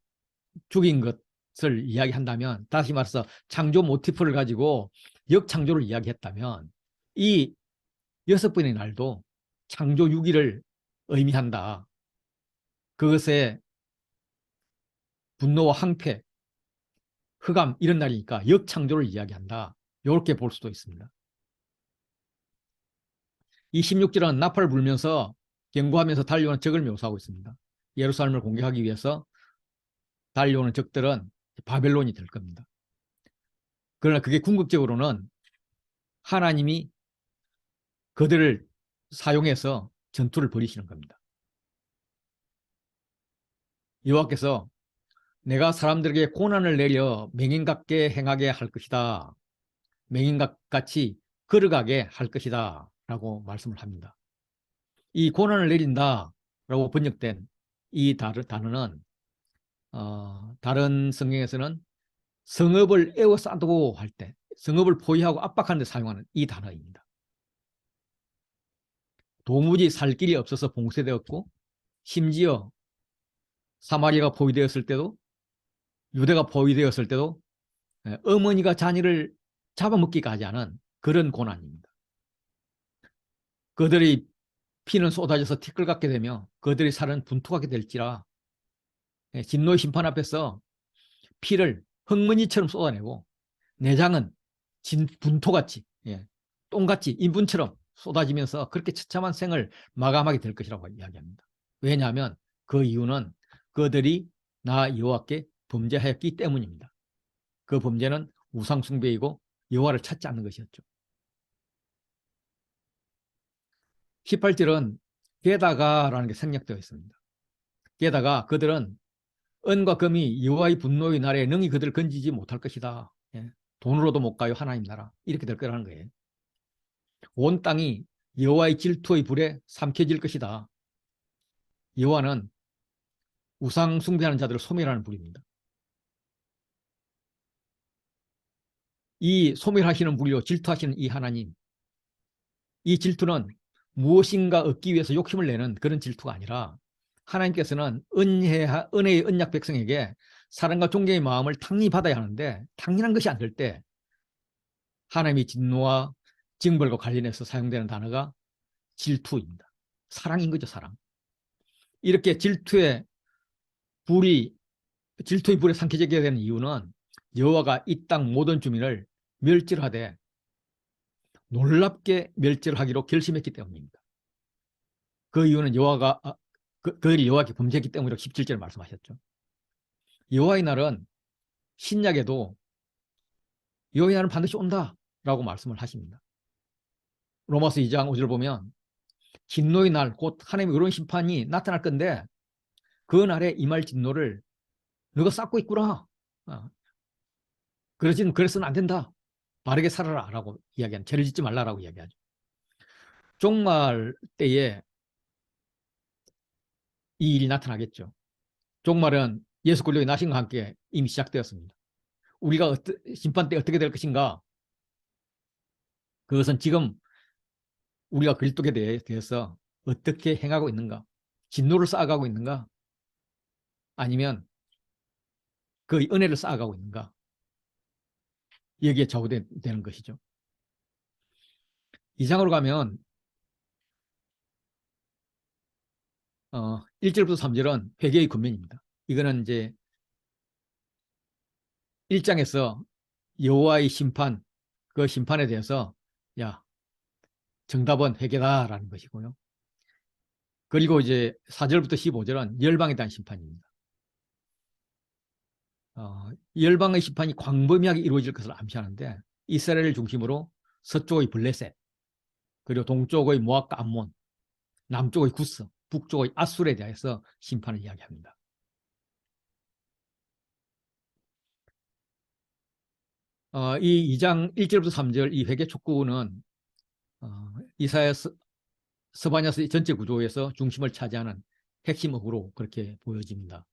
죽인 것을 이야기한다면, 다시 말해서 창조 모티프를 가지고 역창조를 이야기했다면, 이 6번의 날도 창조 6일을 의미한다. 그것에 분노와 항폐, 흑암 이런 날이니까 역창조를 이야기한다. 이렇게 볼 수도 있습니다. 이 16절은 나팔을 불면서 경고하면서 달려오는 적을 묘사하고 있습니다. 예루살렘을 공격하기 위해서 달려오는 적들은 바벨론이 될 겁니다. 그러나 그게 궁극적으로는 하나님이 그들을 사용해서 전투를 벌이시는 겁니다. 여호와께서 내가 사람들에게 고난을 내려 맹인같게 행하게 할 것이다. 맹인같이 걸어가게 할 것이다 라고 말씀을 합니다. 이 고난을 내린다 라고 번역된 이 단어는 다른 성경에서는 성읍을 에워싸고 할 때, 성읍을 포위하고 압박하는 데 사용하는 이 단어입니다. 도무지 살 길이 없어서 봉쇄되었고, 심지어 사마리아가 포위되었을 때도, 유대가 포위되었을 때도 어머니가 자녀를 잡아먹기까지 하는 그런 고난입니다. 그들의 피는 쏟아져서 티끌같게 되며 그들의 살은 분투하게 될지라, 진노의 심판 앞에서 피를 흙먼지처럼 쏟아내고 내장은 분토같이, 똥같이 인분처럼 쏟아지면서 그렇게 처참한 생을 마감하게 될 것이라고 이야기합니다. 왜냐하면 그 이유는 그들이 나 여호와께 범죄하였기 때문입니다. 그 범죄는 우상 숭배이고 여호와를 찾지 않는 것이었죠. 18절은 게다가라는 게 생략되어 있습니다. 게다가 그들은 은과 금이 여호와의 분노의 날에 능히 그들을 건지지 못할 것이다. 돈으로도 못 가요 하나님 나라. 이렇게 될 거라는 거예요. 온 땅이 여호와의 질투의 불에 삼켜질 것이다. 여호와는 우상 숭배하는 자들을 소멸하는 불입니다. 이 소멸하시는 불이요 질투하시는 이 하나님, 이 질투는 무엇인가 얻기 위해서 욕심을 내는 그런 질투가 아니라, 하나님께서는 은혜의 언약 백성에게 사랑과 존경의 마음을 탕히 받아야 하는데 당연한 것이 안 될 때 하나님의 진노와 징벌과 관련해서 사용되는 단어가 질투입니다. 사랑인 거죠, 사랑. 이렇게 질투의 불에 삼켜지게 되는 이유는 여호와가 이 땅 모든 주민을 멸절하되 놀랍게 멸절하기로 결심했기 때문입니다. 그 이유는 여호와가 그들이 여호와께 범죄했기 때문이라고 17절에 말씀하셨죠. 여호와의 날은 신약에도 여호와의 날은 반드시 온다라고 말씀을 하십니다. 로마서 2장 5절 보면 진노의 날, 곧 하나님의 의로운 심판이 나타날 건데 그 날에 임할 진노를 너가 쌓고 있구나. 그래서는 안 된다. 바르게 살아라 라고 이야기하는, 죄를 짓지 말라라고 이야기하죠. 종말 때에 이 일이 나타나겠죠. 종말은 예수 그리스도의 나심과 함께 이미 시작되었습니다. 우리가 심판 때 어떻게 될 것인가? 그것은 지금 우리가 그리스도에 대해서 어떻게 행하고 있는가? 진노를 쌓아가고 있는가? 아니면 그 은혜를 쌓아가고 있는가? 여기에 좌우되는 것이죠. 2장으로 가면 1절부터 3절은 회개의 권면입니다. 이거는 이제 1장에서 여호와의 심판, 그 심판에 대해서 야, 정답은 회개다라는 것이고요. 그리고 이제 4절부터 15절은 열방에 대한 심판입니다. 열방의 심판이 광범위하게 이루어질 것을 암시하는데 이스라엘을 중심으로 서쪽의 블레셋, 그리고 동쪽의 모압과 암몬, 남쪽의 구스, 북쪽의 아술에 대해서 심판을 이야기합니다. 이 2장 1절부터 3절 이 회개 촉구는 이사야 스바냐서의 전체 구조에서 중심을 차지하는 핵심 어구로 그렇게 보여집니다.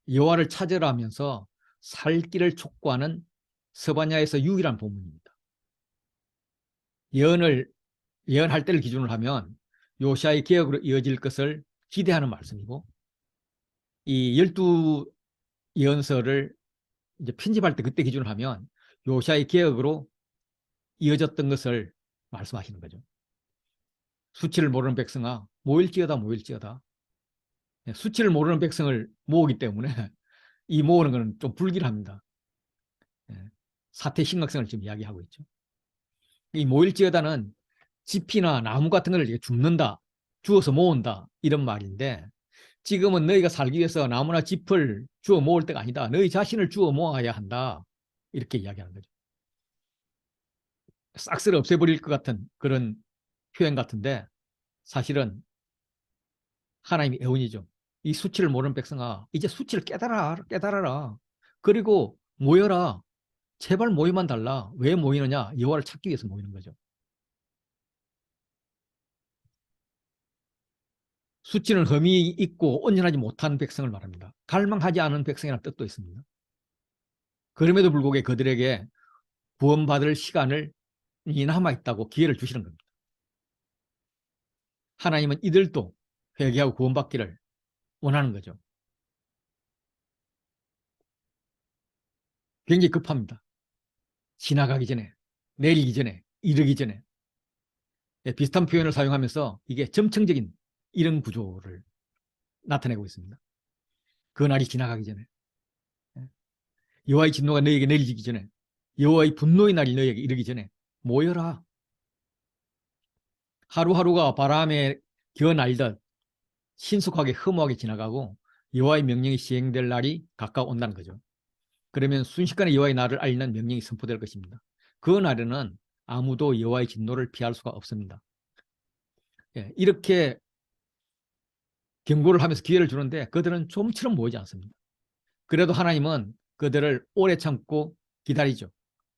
여호와를 찾으라 하면서 살 길을 촉구하는 스바냐에서 유일한 본문입니다. 예언할 때를 기준으로 하면 요시아의 개혁으로 이어질 것을 기대하는 말씀이고, 이 12예언서를 이제 편집할 때 그때 기준으로 하면 요시아의 개혁으로 이어졌던 것을 말씀하시는 거죠. 수치를 모르는 백성아 모일지어다 모일지어다. 수치를 모르는 백성을 모으기 때문에 이 모으는 것은 좀 불길합니다. 사태 심각성을 지금 이야기하고 있죠. 이 모일지어다는 짚이나 나무 같은 걸 줍는다, 주워서 모은다 이런 말인데, 지금은 너희가 살기 위해서 나무나 짚을 주워 모을 때가 아니다. 너희 자신을 주워 모아야 한다. 이렇게 이야기하는 거죠. 싹쓸이 없애버릴 것 같은 그런 표현 같은데 사실은 하나님의 애원이죠. 이 수치를 모르는 백성아, 이제 수치를 깨달아라. 그리고 모여라. 제발 모이만 달라. 왜 모이느냐? 여호와를 찾기 위해서 모이는 거죠. 수치는 흠이 있고 온전하지 못한 백성을 말합니다. 갈망하지 않은 백성이라는 뜻도 있습니다. 그럼에도 불구하고 그들에게 구원받을 시간을 남아있다고 기회를 주시는 겁니다. 하나님은 이들도 회개하고 구원받기를 원하는 거죠. 굉장히 급합니다. 지나가기 전에, 내리기 전에, 이르기 전에. 비슷한 표현을 사용하면서 이게 점층적인 이런 구조를 나타내고 있습니다. 그 날이 지나가기 전에, 여호와의 진노가 너에게 내리기 전에, 여호와의 분노의 날이 너에게 이르기 전에 모여라. 하루하루가 바람에 겨날듯 신속하게 허무하게 지나가고 여호와의 명령이 시행될 날이 가까워 온다는 거죠. 그러면 순식간에 여호와의 날을 알리는 명령이 선포될 것입니다. 그 날에는 아무도 여호와의 진노를 피할 수가 없습니다. 이렇게 경고를 하면서 기회를 주는데 그들은 좀처럼 모이지 않습니다. 그래도 하나님은 그들을 오래 참고 기다리죠.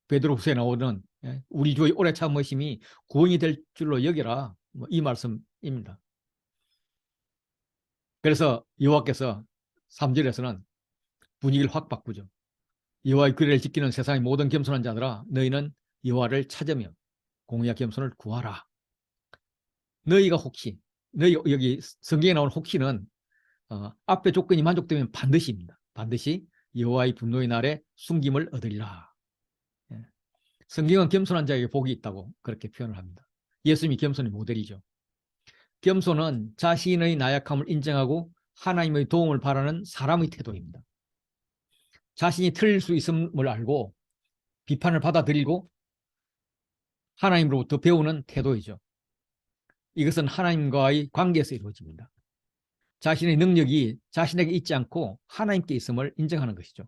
베드로후서에 나오는 우리 주의 오래 참으심이 구원이 될 줄로 여기라, 이 말씀입니다. 그래서 여호와께서 3절에서는 분위기를 확 바꾸죠. 여호와의 규례를 지키는 세상의 모든 겸손한 자들아, 너희는 여호와를 찾으며 공의와 겸손을 구하라. 너희가 혹시, 여기 성경에 나오는 혹시는 앞에 조건이 만족되면 반드시입니다. 반드시 여호와의 분노의 날에 숨김을 얻으리라. 성경은 겸손한 자에게 복이 있다고 그렇게 표현을 합니다. 예수님이 겸손의 모델이죠. 겸손은 자신의 나약함을 인정하고 하나님의 도움을 바라는 사람의 태도입니다. 자신이 틀릴 수 있음을 알고 비판을 받아들이고 하나님으로부터 배우는 태도이죠. 이것은 하나님과의 관계에서 이루어집니다. 자신의 능력이 자신에게 있지 않고 하나님께 있음을 인정하는 것이죠.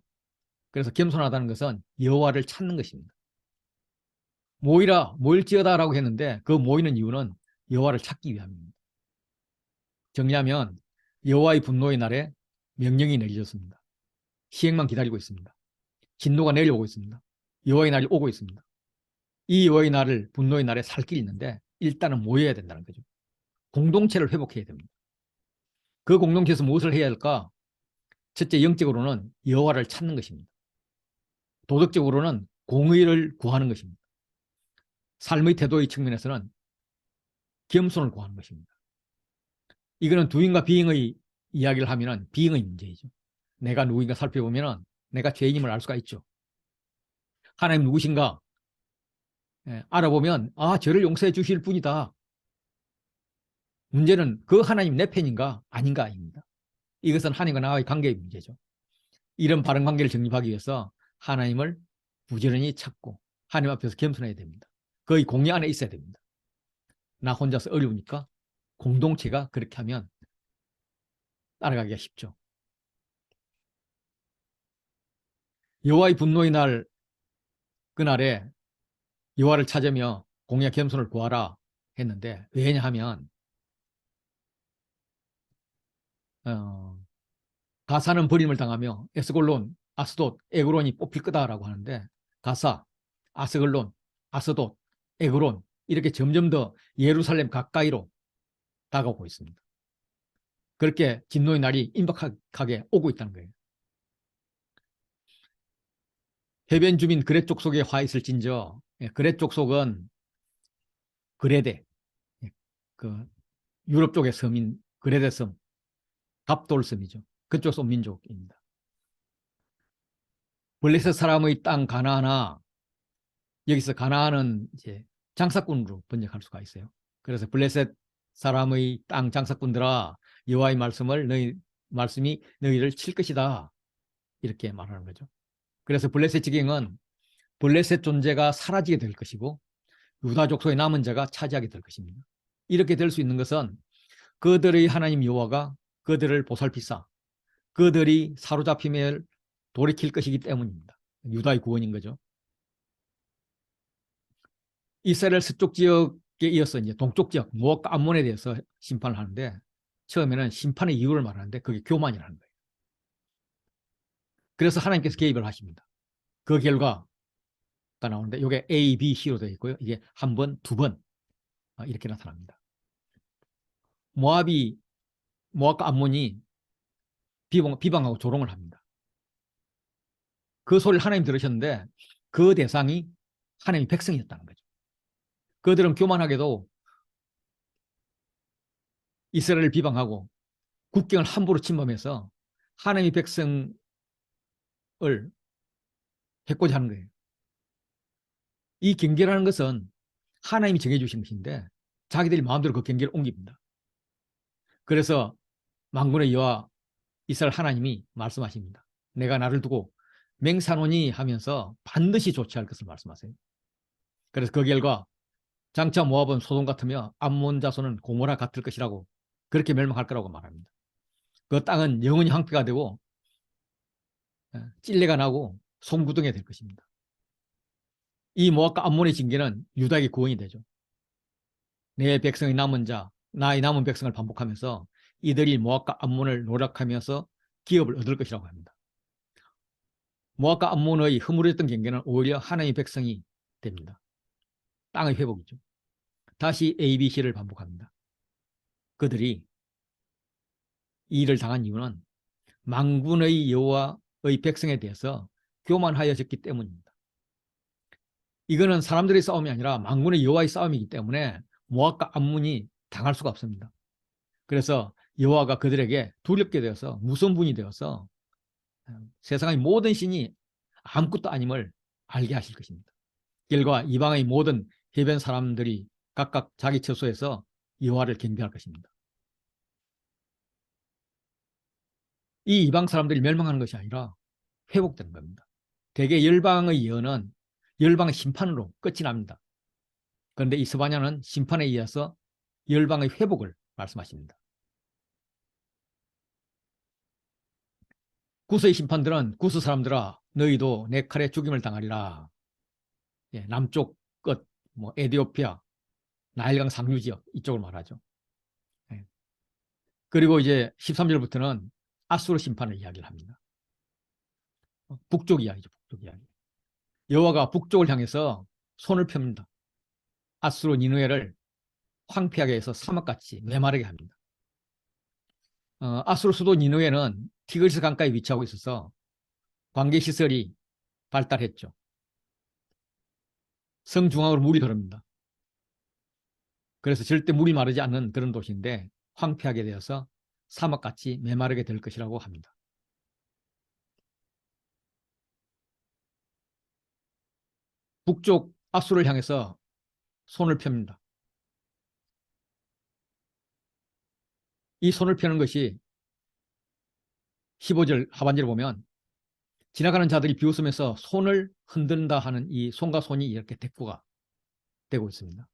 그래서 겸손하다는 것은 여호와를 찾는 것입니다. 모이라 모일지어다라고 했는데 그 모이는 이유는 여호와를 찾기 위함입니다. 정리하면 여호와의 분노의 날에 명령이 내려졌습니다. 시행만 기다리고 있습니다. 진노가 내려오고 있습니다. 여호와의 날이 오고 있습니다. 이 여호와의 날을 분노의 날에 살 길이 있는데 일단은 모여야 된다는 거죠. 공동체를 회복해야 됩니다. 그 공동체에서 무엇을 해야 할까? 첫째, 영적으로는 여호와를 찾는 것입니다. 도덕적으로는 공의를 구하는 것입니다. 삶의 태도의 측면에서는 겸손을 구하는 것입니다. 이거는 두인과 비인의 이야기를 하면 비인의 문제이죠. 내가 누구인가 살펴보면 내가 죄인임을 알 수가 있죠. 하나님 누구신가? 알아보면 저를 용서해 주실 분이다. 문제는 그 하나님 내 편인가 아닌가 아닙니다. 이것은 하나님과 나와의 관계의 문제죠. 이런 바른 관계를 정립하기 위해서 하나님을 부지런히 찾고 하나님 앞에서 겸손해야 됩니다. 거의 공의 안에 있어야 됩니다. 나 혼자서 어려우니까 공동체가 그렇게 하면 따라가기가 쉽죠. 여호와의 분노의 날 그날에 여호와를 찾으며 공의와 겸손을 구하라 했는데 왜냐하면 가사는 버림을 당하며 에스골론, 아스돗, 에그론이 뽑힐 거다라고 하는데 가사, 아스글론, 아스돗, 에그론 이렇게 점점 더 예루살렘 가까이로 다가오고 있습니다. 그렇게 진노의 날이 임박하게 오고 있다는 거예요. 해변 주민 그렛 족속에 화 있을진저 그렛 족속은 그레데 그 유럽 쪽의 섬인 그레데 섬 갑돌 섬이죠. 그쪽 섬 민족입니다. 블레셋 사람의 땅 가나안아 여기서 가나안은 이제 장사꾼으로 번역할 수가 있어요. 그래서 블레셋 사람의 땅 장사꾼들아 여호와의 말씀이 너희를 칠 것이다 이렇게 말하는 거죠. 그래서 블레셋 지경은 블레셋 존재가 사라지게 될 것이고 유다 족속의 남은 자가 차지하게 될 것입니다. 이렇게 될 수 있는 것은 그들의 하나님 여호와가 그들을 보살피사 그들이 사로잡힘을 돌이킬 것이기 때문입니다. 유다의 구원인 거죠. 이스라엘 서쪽 지역에 이어서 이제 동쪽 지역 모압과 암몬에 대해서 심판을 하는데 처음에는 심판의 이유를 말하는데 그게 교만이라는 거예요. 그래서 하나님께서 개입을 하십니다. 그 결과가 나오는데 이게 A, B, C로 되어 있고요. 이게 한 번, 두 번 이렇게 나타납니다. 모압과 암몬이 비방하고 조롱을 합니다. 그 소리를 하나님 들으셨는데 그 대상이 하나님의 백성이었다는 거죠. 그들은 교만하게도 이스라엘을 비방하고 국경을 함부로 침범해서 하나님의 백성을 해코지 하는 거예요. 이 경계라는 것은 하나님이 정해주신 것인데 자기들이 마음대로 그 경계를 옮깁니다. 그래서 만군의 여호와 이스라엘 하나님이 말씀하십니다. 내가 나를 두고 맹사노니 하면서 반드시 조치할 것을 말씀하세요. 그래서 그 결과 장차 모압은 소돔 같으며 암몬 자손은 고모라 같을 것이라고 그렇게 멸망할 거라고 말합니다. 그 땅은 영원히 황폐가 되고 찔레가 나고 송구덩이 될 것입니다. 이 모압과 암몬의 징계는 유다에게 구원이 되죠. 내 백성의 남은 자, 나의 남은 백성을 반복하면서 이들이 모압과 암몬을 노력하면서 기업을 얻을 것이라고 합니다. 모압과 암몬의 허물했던 경계는 오히려 하나님의 백성이 됩니다. 땅의 회복이죠. 다시 ABC를 반복합니다. 그들이 이 일을 당한 이유는 만군의 여호와의 백성에 대해서 교만하여졌기 때문입니다. 이거는 사람들의 싸움이 아니라 만군의 여호와의 싸움이기 때문에 모압과 암몬이 당할 수가 없습니다. 그래서 여호와가 그들에게 두렵게 되어서 무서운 분이 되어서 세상의 모든 신이 아무것도 아님을 알게 하실 것입니다. 결과 이방의 모든 해변 사람들이 각각 자기 처소에서 여호와를 경배할 것입니다. 이 이방 사람들이 멸망하는 것이 아니라 회복되는 겁니다. 대개 열방의 예언은 열방의 심판으로 끝이 납니다. 그런데 이 스바냐는 심판에 의해서 열방의 회복을 말씀하십니다. 구스의 심판들은 구스 사람들아 너희도 내 칼에 죽임을 당하리라. 예, 남쪽 끝, 뭐 에디오피아, 나일강 상류 지역 이쪽을 말하죠. 예. 그리고 이제 13절부터는 아수르 심판을 이야기를 합니다. 북쪽 이야기죠. 북쪽 이야기. 여호와가 북쪽을 향해서 손을 펴니다. 아수르 니느웨를 황폐하게 해서 사막같이 메마르게 합니다. 아수르 수도 니느웨는 티그리스 강가에 위치하고 있어서 관계시설이 발달했죠. 성 중앙으로 물이 흐릅니다. 그래서 절대 물이 마르지 않는 그런 도시인데 황폐하게 되어서 사막같이 메마르게 될 것이라고 합니다. 북쪽 아수를 향해서 손을 펴니다. 이 손을 펴는 것이 15절 하반절을 보면 지나가는 자들이 비웃으면서 손을 흔든다 하는 이 손과 손이 이렇게 대꾸가 되고 있습니다.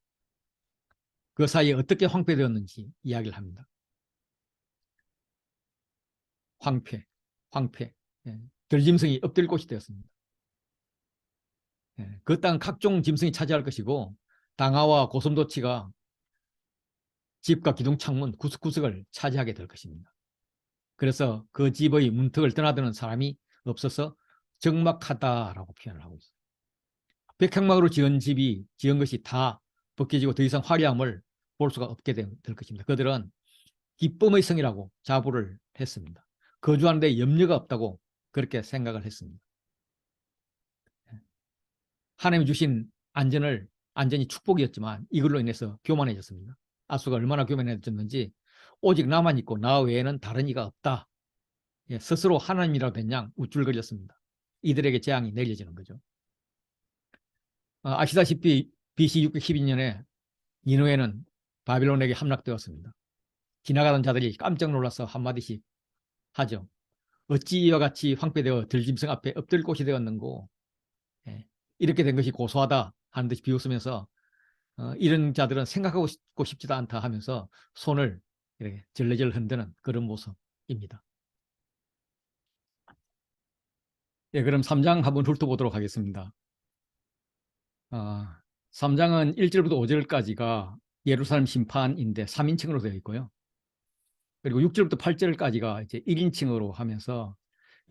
그 사이에 어떻게 황폐되었는지 이야기를 합니다. 황폐. 예. 들짐승이 엎드릴 곳이 되었습니다. 예. 그 땅은 각종 짐승이 차지할 것이고 당하와 고슴도치가 집과 기둥 창문 구석구석을 차지하게 될 것입니다. 그래서 그 집의 문턱을 떠나드는 사람이 없어서 적막하다라고 표현을 하고 있어요. 백향막으로 지은 것이 다 벗겨지고 더 이상 화려함을 볼 수가 없게 될 것입니다. 그들은 기쁨의 성이라고 자부를 했습니다. 거주하는 데 염려가 없다고 그렇게 생각을 했습니다. 하나님이 주신 안전이 축복이었지만 이걸로 인해서 교만해졌습니다. 아수가 얼마나 교만해졌는지 오직 나만 있고 나 외에는 다른 이가 없다. 예, 스스로 하나님이라고 된 양 우쭐거렸습니다. 이들에게 재앙이 내려지는 거죠. 아시다시피 BC 612년에 니느웨는 바빌론에게 함락되었습니다. 지나가던 자들이 깜짝 놀라서 한마디씩 하죠. 어찌 이와 같이 황폐되어 들짐승 앞에 엎드릴 곳이 되었는고. 예, 이렇게 된 것이 고소하다 하는 듯이 비웃으면서 이런 자들은 생각하고 싶지도 않다 하면서 손을 이렇게 절레절 흔드는 그런 모습입니다. 예, 그럼 3장 한번 훑어보도록 하겠습니다. 3장은 1절부터 5절까지가 예루살렘 심판인데 3인칭으로 되어 있고요. 그리고 6절부터 8절까지가 이제 1인칭으로 하면서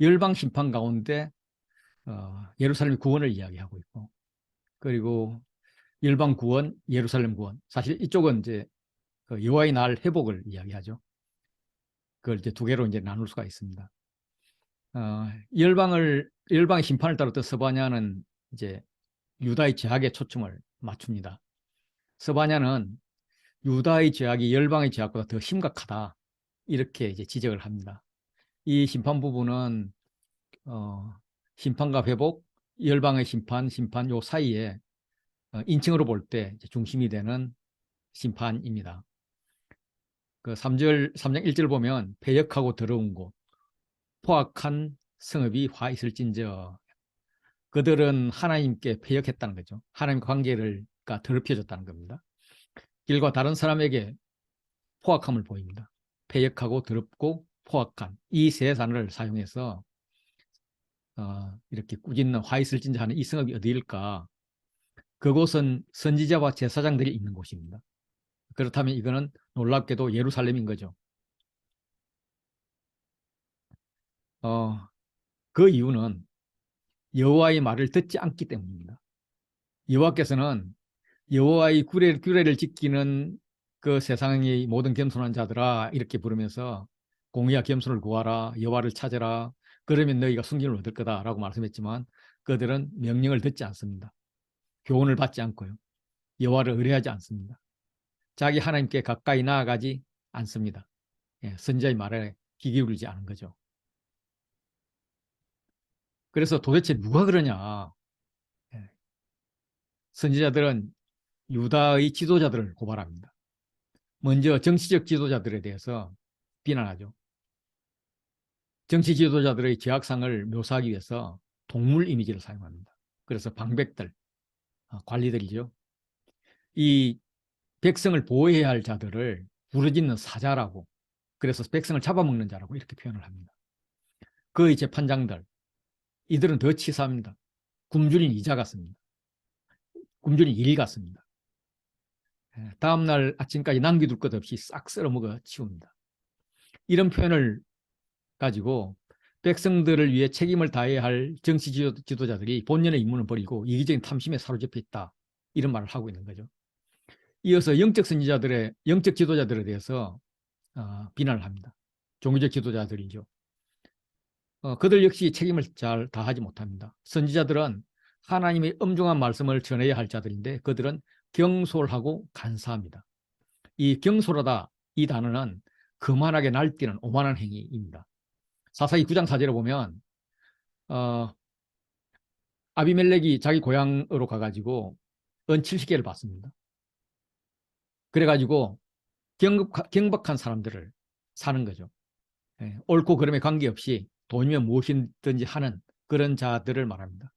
열방 심판 가운데 예루살렘 구원을 이야기하고 있고, 그리고 열방 구원, 예루살렘 구원. 사실 이쪽은 이제 그 여호와의 날 회복을 이야기하죠. 그걸 이제 두 개로 이제 나눌 수가 있습니다. 열방의 심판을 따랐던 스바냐는 이제 유다의 죄악에 초점을 맞춥니다. 스바냐는 유다의 죄악이 열방의 죄악보다 더 심각하다, 이렇게 이제 지적을 합니다. 이 심판 부분은 심판과 회복, 열방의 심판 요 사이에 인칭으로 볼 때 중심이 되는 심판입니다. 그 3장 1절 보면 패역하고 더러운 곳, 포악한 성읍이 화 있을진저. 그들은 하나님께 패역했다는 거죠. 하나님 관계를 더럽혀졌다는 겁니다. 길과 다른 사람에게 포악함을 보입니다. 패역하고 더럽고 포악한 이 세 단어를 사용해서 이렇게 꾸짖는 화 있을진저 하는 이 성읍이 어디일까? 그곳은 선지자와 제사장들이 있는 곳입니다. 그렇다면 이거는 놀랍게도 예루살렘인 거죠. 그 이유는 여호와의 말을 듣지 않기 때문입니다. 여호와께서는 여호와의 규례를 지키는 그 세상의 모든 겸손한 자들아, 이렇게 부르면서 공의와 겸손을 구하라, 여호와를 찾아라, 그러면 너희가 승진을 얻을 거다라고 말씀했지만 그들은 명령을 듣지 않습니다. 교훈을 받지 않고요. 여호와를 의뢰하지 않습니다. 자기 하나님께 가까이 나아가지 않습니다. 예, 선지자의 말에 귀 기울이지 않은 거죠. 그래서 도대체 누가 그러냐? 예, 선지자들은 유다의 지도자들을 고발합니다. 먼저 정치적 지도자들에 대해서 비난하죠. 정치 지도자들의 죄악상을 묘사하기 위해서 동물 이미지를 사용합니다. 그래서 방백들, 관리들이죠. 이 백성을 보호해야 할 자들을 부르짖는 사자라고, 그래서 백성을 잡아먹는 자라고 이렇게 표현을 합니다. 그의 재판장들, 이들은 더 치사합니다. 굶주린 이자 같습니다. 굶주린 일 같습니다. 다음날 아침까지 남겨둘 것 없이 싹 썰어먹어 치웁니다. 이런 표현을 가지고 백성들을 위해 책임을 다해야 할 정치 지도자들이 본연의 임무는 버리고 이기적인 탐심에 사로잡혀 있다, 이런 말을 하고 있는 거죠. 이어서 영적 선지자들의, 영적 지도자들에 대해서 비난을 합니다. 종교적 지도자들이죠. 그들 역시 책임을 잘 다하지 못합니다. 선지자들은 하나님의 엄중한 말씀을 전해야 할 자들인데 그들은 경솔하고 간사합니다. 이 경솔하다, 이 단어는 거만하게 날뛰는 오만한 행위입니다. 사사기 9장 4절에 보면 아비멜렉이 자기 고향으로 가가지고 은 70개를 받습니다. 그래가지고 경박한 사람들을 사는 거죠. 옳고 그름에 관계없이 돈이면 무엇이든지 하는 그런 자들을 말합니다.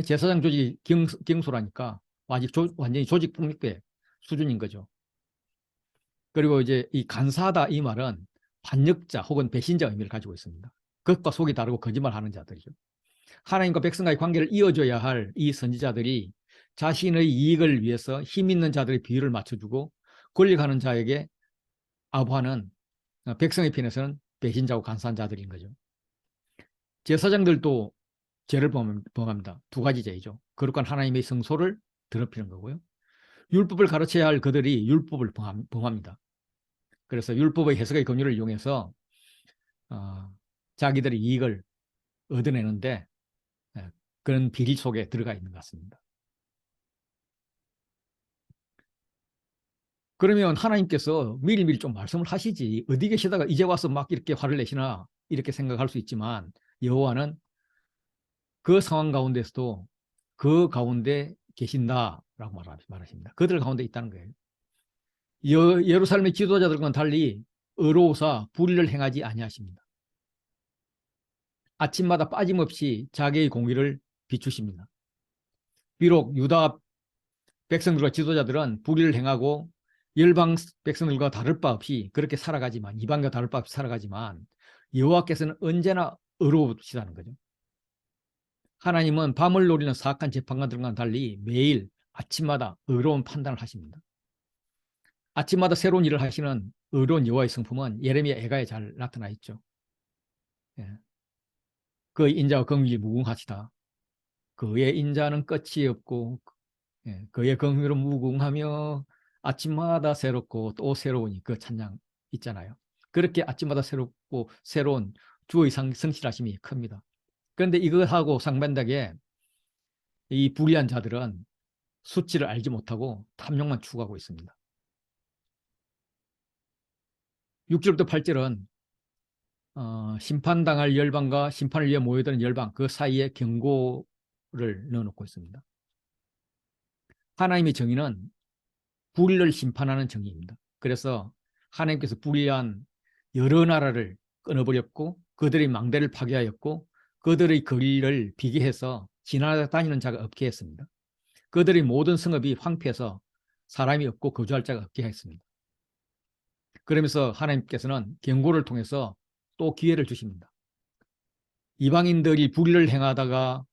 제사장 조직이 경솔하니까 아직 완전히 조직 폭력배 수준인 거죠. 그리고 이제 이 간사하다, 이 말은 반역자 혹은 배신자 의미를 가지고 있습니다. 겉과 속이 다르고 거짓말하는 자들이죠. 하나님과 백성과의 관계를 이어줘야 할 이 선지자들이 자신의 이익을 위해서 힘 있는 자들의 비율을 맞춰주고 권력하는 자에게 아부하는 백성의 편에서는 배신자고 간사한 자들인 거죠. 제사장들도 죄를 범합니다. 두 가지 죄이죠. 거룩한 하나님의 성소를 더럽히는 거고요. 율법을 가르쳐야 할 그들이 율법을 범합니다. 그래서 율법의 해석의 권위를 이용해서 자기들의 이익을 얻어내는데 그런 비리 속에 들어가 있는 것 같습니다. 그러면 하나님께서 미리미리 좀 말씀을 하시지 어디 계시다가 이제 와서 막 이렇게 화를 내시나, 이렇게 생각할 수 있지만 여호와는 그 상황 가운데서도 그 가운데 계신다라고 말하십니다. 그들 가운데 있다는 거예요. 예루살렘의 지도자들과는 달리 의로우사 불의를 행하지 아니하십니다. 아침마다 빠짐없이 자기의 공의를 비추십니다. 비록 유다 백성들과 지도자들은 불의를 행하고 열방 백성들과 다를 바 없이 그렇게 살아가지만, 이방과 다를 바 없이 살아가지만 여호와께서는 언제나 의로우시다는 거죠. 하나님은 밤을 노리는 사악한 재판관들과는 달리 매일 아침마다 의로운 판단을 하십니다. 아침마다 새로운 일을 하시는 의로운 여호와의 성품은 예레미야 애가에 잘 나타나 있죠. 그 인자와 긍휼이 무궁하시다. 그의 인자는 끝이 없고 그의 긍휼은 무궁하며 아침마다 새롭고 또 새로우니, 그 찬양 있잖아요. 그렇게 아침마다 새롭고 새로운 주의 성실하심이 큽니다. 그런데 이것하고 상반되게 이 불의한 자들은 수치를 알지 못하고 탐욕만 추구하고 있습니다. 6절부터 8절은 심판당할 열방과 심판을 위해 모여드는 열방, 그 사이에 경고를 넣어놓고 있습니다. 하나님의 정의는 불의를 심판하는 정의입니다. 그래서 하나님께서 불의한 여러 나라를 끊어버렸고 그들의 망대를 파괴하였고 그들의 거리를 비게 해서 지나다니는 자가 없게 했습니다. 그들의 모든 성읍이 황폐해서 사람이 없고 거주할 자가 없게 했습니다. 그러면서 하나님께서는 경고를 통해서 또 기회를 주십니다. 이방인들이 불의를 행하다가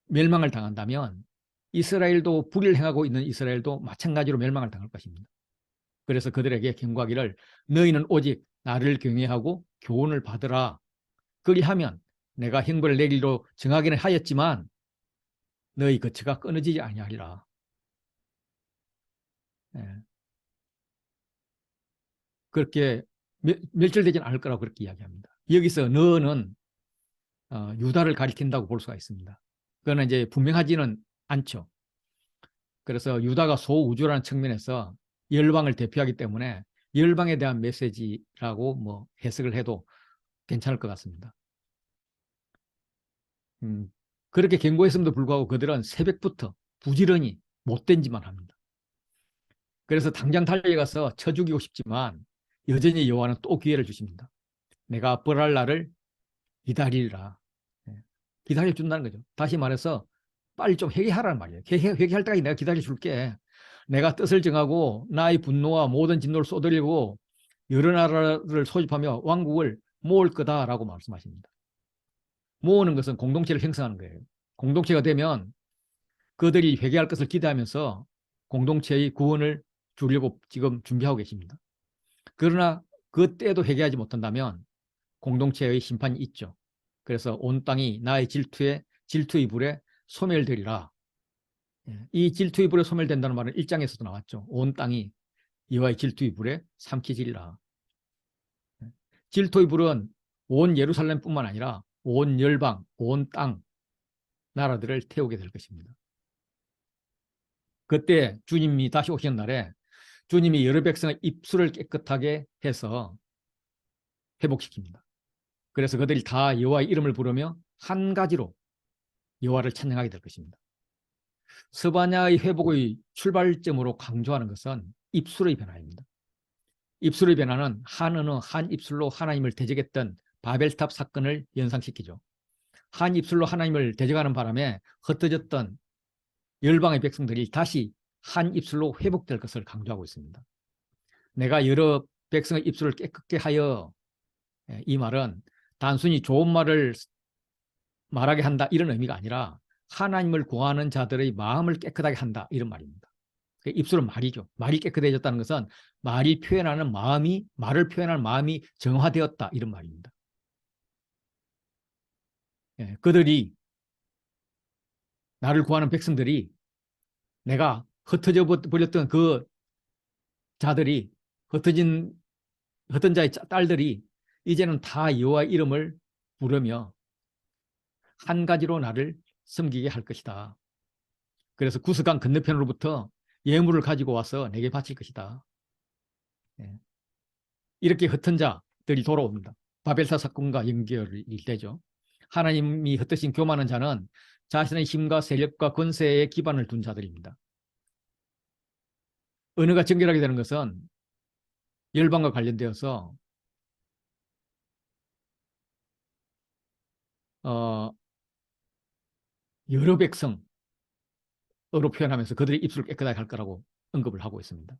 멸망을 당한다면 이스라엘도, 불의를 행하고 있는 이스라엘도 마찬가지로 멸망을 당할 것입니다. 그래서 그들에게 경고하기를 너희는 오직 나를 경외하고 교훈을 받으라. 그리하면 내가 형벌을 내리로 정하기는 하였지만 너희 거처가 끊어지지 아니하리라. 그렇게 멸절되지는 않을 거라고 그렇게 이야기합니다. 여기서 너는 유다를 가리킨다고 볼 수가 있습니다. 그거는 이제 분명하지는 않죠. 그래서 유다가 소우주라는 측면에서 열방을 대표하기 때문에 열방에 대한 메시지라고 뭐 해석을 해도 괜찮을 것 같습니다. 그렇게 경고했음에도 불구하고 그들은 새벽부터 부지런히 못된 짓만 합니다. 그래서 당장 달려가서 쳐 죽이고 싶지만 여전히 여호와는 또 기회를 주십니다. 내가 벌할 날을 기다리라. 기다려준다는 거죠. 다시 말해서 빨리 좀 회개하라는 말이에요. 회개할 때까지 내가 기다려줄게. 내가 뜻을 정하고 나의 분노와 모든 진노를 쏟아내고 여러 나라를 소집하며 왕국을 모을 거다라고 말씀하십니다. 모으는 것은 공동체를 형성하는 거예요. 공동체가 되면 그들이 회개할 것을 기대하면서 공동체의 구원을 주려고 지금 준비하고 계십니다. 그러나 그때도 회개하지 못한다면 공동체의 심판이 있죠. 그래서 온 땅이 나의 질투의 불에 소멸되리라. 이 질투의 불에 소멸된다는 말은 1장에서도 나왔죠. 온 땅이 여호와의 질투의 불에 삼키지리라. 질투의 불은 온 예루살렘뿐만 아니라 온 열방, 온 땅, 나라들을 태우게 될 것입니다. 그때 주님이 다시 오시는 날에 주님이 여러 백성의 입술을 깨끗하게 해서 회복시킵니다. 그래서 그들이 다 여호와의 이름을 부르며 한 가지로 여호와를 찬양하게 될 것입니다. 스바냐의 회복의 출발점으로 강조하는 것은 입술의 변화입니다. 입술의 변화는 한 언어, 한 입술로 하나님을 대적했던 바벨탑 사건을 연상시키죠. 한 입술로 하나님을 대적하는 바람에 흩어졌던 열방의 백성들이 다시 한 입술로 회복될 것을 강조하고 있습니다. 내가 여러 백성의 입술을 깨끗게 하여, 이 말은 단순히 좋은 말을 말하게 한다 이런 의미가 아니라 하나님을 구하는 자들의 마음을 깨끗하게 한다 이런 말입니다. 입술은 말이죠. 말이 깨끗해졌다는 것은 말을 표현하는 마음이 정화되었다 이런 말입니다. 그들이, 나를 구하는 백성들이, 내가 흩어져 버렸던 그 자들이, 흩은 자의 딸들이 이제는 다 여호와의 이름을 부르며 한 가지로 나를 섬기게 할 것이다. 그래서 구스강 건너편으로부터 예물을 가지고 와서 내게 바칠 것이다. 이렇게 흩은 자들이 돌아옵니다. 바벨탑 사건과 연결이 되죠. 하나님이 흩으신 교만한 자는 자신의 힘과 세력과 권세에 기반을 둔 자들입니다. 언어가 정결하게 되는 것은 열방과 관련되어서 여러 백성으로 표현하면서 그들의 입술을 깨끗하게 할 거라고 언급을 하고 있습니다.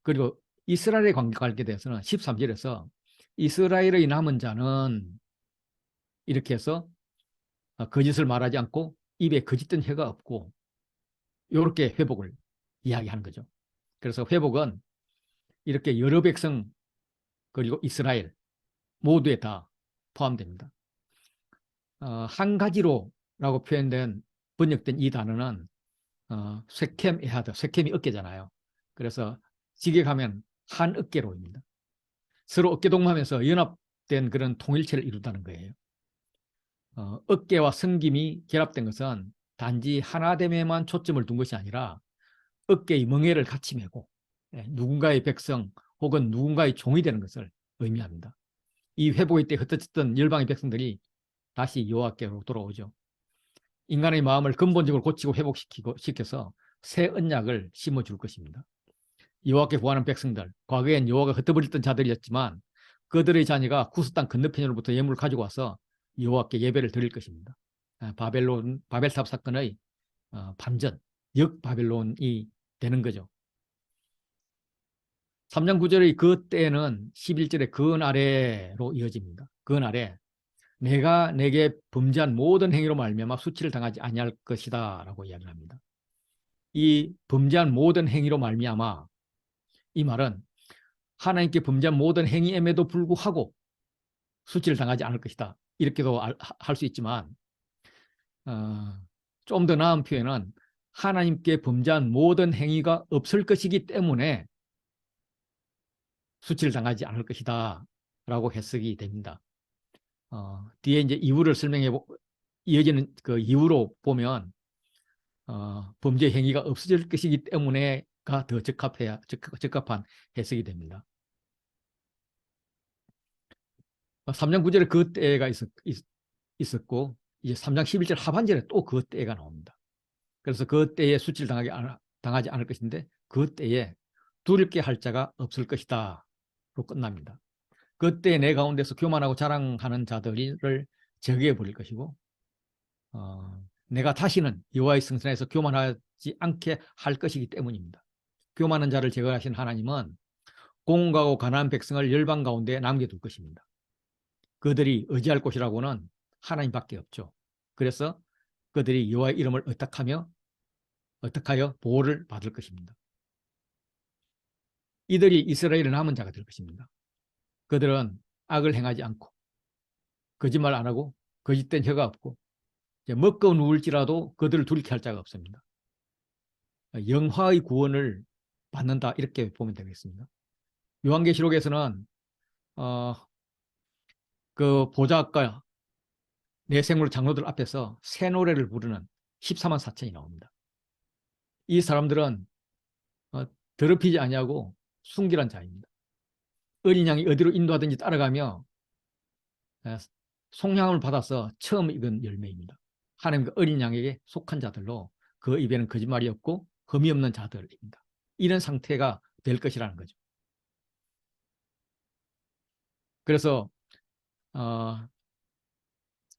그리고 이스라엘의 관계에 대해서는 13절에서 이스라엘의 남은 자는 이렇게 해서 거짓을 말하지 않고 입에 거짓된 혀가 없고 이렇게 회복을 이야기하는 거죠. 그래서 회복은 이렇게 여러 백성 그리고 이스라엘 모두에 다 포함됩니다. 한 가지로라고 표현된 번역된 이 단어는 쇠켐 에하드, 쇠켐이 어깨잖아요. 그래서 직역하면 한 어깨로입니다. 서로 어깨 동무하면서 연합된 그런 통일체를 이룬다는 거예요. 어깨와 성김이 결합된 것은 단지 하나됨에만 초점을 둔 것이 아니라 어깨의 멍에를 같이 메고 누군가의 백성 혹은 누군가의 종이 되는 것을 의미합니다. 이 회복의 때 흩어졌던 열방의 백성들이 다시 여호와께로 돌아오죠. 인간의 마음을 근본적으로 고치고 회복시켜서 새 언약을 심어줄 것입니다. 여호와께 구하는 백성들, 과거엔 여호와가 흩어버렸던 자들이었지만 그들의 자녀가 구스 땅 건너편으로부터 예물을 가지고 와서 여호와께 예배를 드릴 것입니다. 바벨탑 사건의 반전, 역바벨론이 되는 거죠. 3장 9절의 그 때는 11절의 그 날에로 이어집니다. 그 날에 내가 내게 범죄한 모든 행위로 말미암아 수치를 당하지 아니할 것이다 라고 이야기를 합니다. 이 범죄한 모든 행위로 말미암아, 이 말은 하나님께 범죄한 모든 행위임에도 불구하고 수치를 당하지 않을 것이다 이렇게도 할 수 있지만 좀 더 나은 표현은 하나님께 범죄한 모든 행위가 없을 것이기 때문에 수치를 당하지 않을 것이다 라고 해석이 됩니다. 뒤에 이제 이유를 이어지는 그 이유로 보면 범죄 행위가 없어질 것이기 때문에가 더 적합한 해석이 됩니다. 3장 9절에 그 때가 있었고 이제 3장 11절 하반절에 또 그 때가 나옵니다. 그래서 그 때에 수치를 당하지 않을 것인데 그 때에 두렵 게 할 자가 없을 것이다 로 끝납니다. 그때 내 가운데서 교만하고 자랑하는 자들을 제거해 버릴 것이고 내가 다시는 여호와의 성전에서 교만하지 않게 할 것이기 때문입니다. 교만한 자를 제거하신 하나님은 공고하고 가난한 백성을 열방 가운데 남겨둘 것입니다. 그들이 의지할 곳이라고는 하나님밖에 없죠. 그래서 그들이 여호와의 이름을 어떡하여 보호를 받을 것입니다. 이들이 이스라엘의 남은 자가 될 것입니다. 그들은 악을 행하지 않고 거짓말 안 하고 거짓된 혀가 없고 먹고 누울지라도 그들을 돌이켜 할 자가 없습니다. 영화의 구원을 받는다 이렇게 보면 되겠습니다. 요한계시록에서는 그 보좌과 내생물 장로들 앞에서 새 노래를 부르는 14만 4천이 나옵니다. 이 사람들은 더럽히지 아니하고 순결한 자입니다. 어린 양이 어디로 인도하든지 따라가며 속량을 받아서 처음 익은 열매입니다. 하나님 그 어린 양에게 속한 자들로 그 입에는 거짓말이 없고 흠이 없는 자들입니다. 이런 상태가 될 것이라는 거죠. 그래서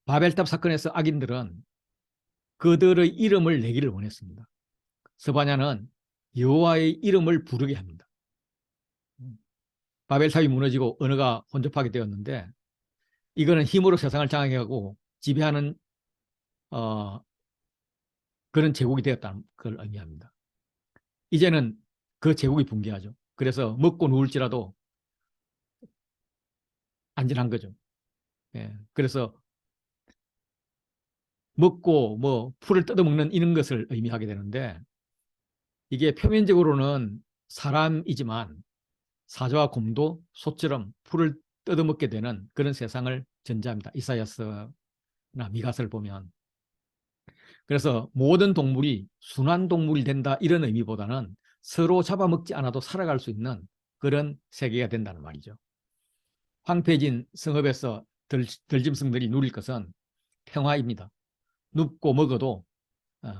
바벨탑 사건에서 악인들은 그들의 이름을 내기를 원했습니다. 스바냐는 여호와의 이름을 부르게 합니다. 바벨탑이 무너지고 언어가 혼잡하게 되었는데 이거는 힘으로 세상을 장악하고 지배하는 그런 제국이 되었다는 걸 의미합니다. 이제는 그 제국이 붕괴하죠. 그래서 먹고 누울지라도 안전한 거죠. 예, 그래서 먹고 뭐 풀을 뜯어먹는 이런 것을 의미하게 되는데 이게 표면적으로는 사람이지만 사자와 곰도 소처럼 풀을 뜯어먹게 되는 그런 세상을 전제합니다. 이사야서나 미가서를 보면. 그래서 모든 동물이 순한 동물이 된다 이런 의미보다는 서로 잡아먹지 않아도 살아갈 수 있는 그런 세계가 된다는 말이죠. 황폐해진 성읍에서 들짐승들이 누릴 것은 평화입니다. 눕고 먹어도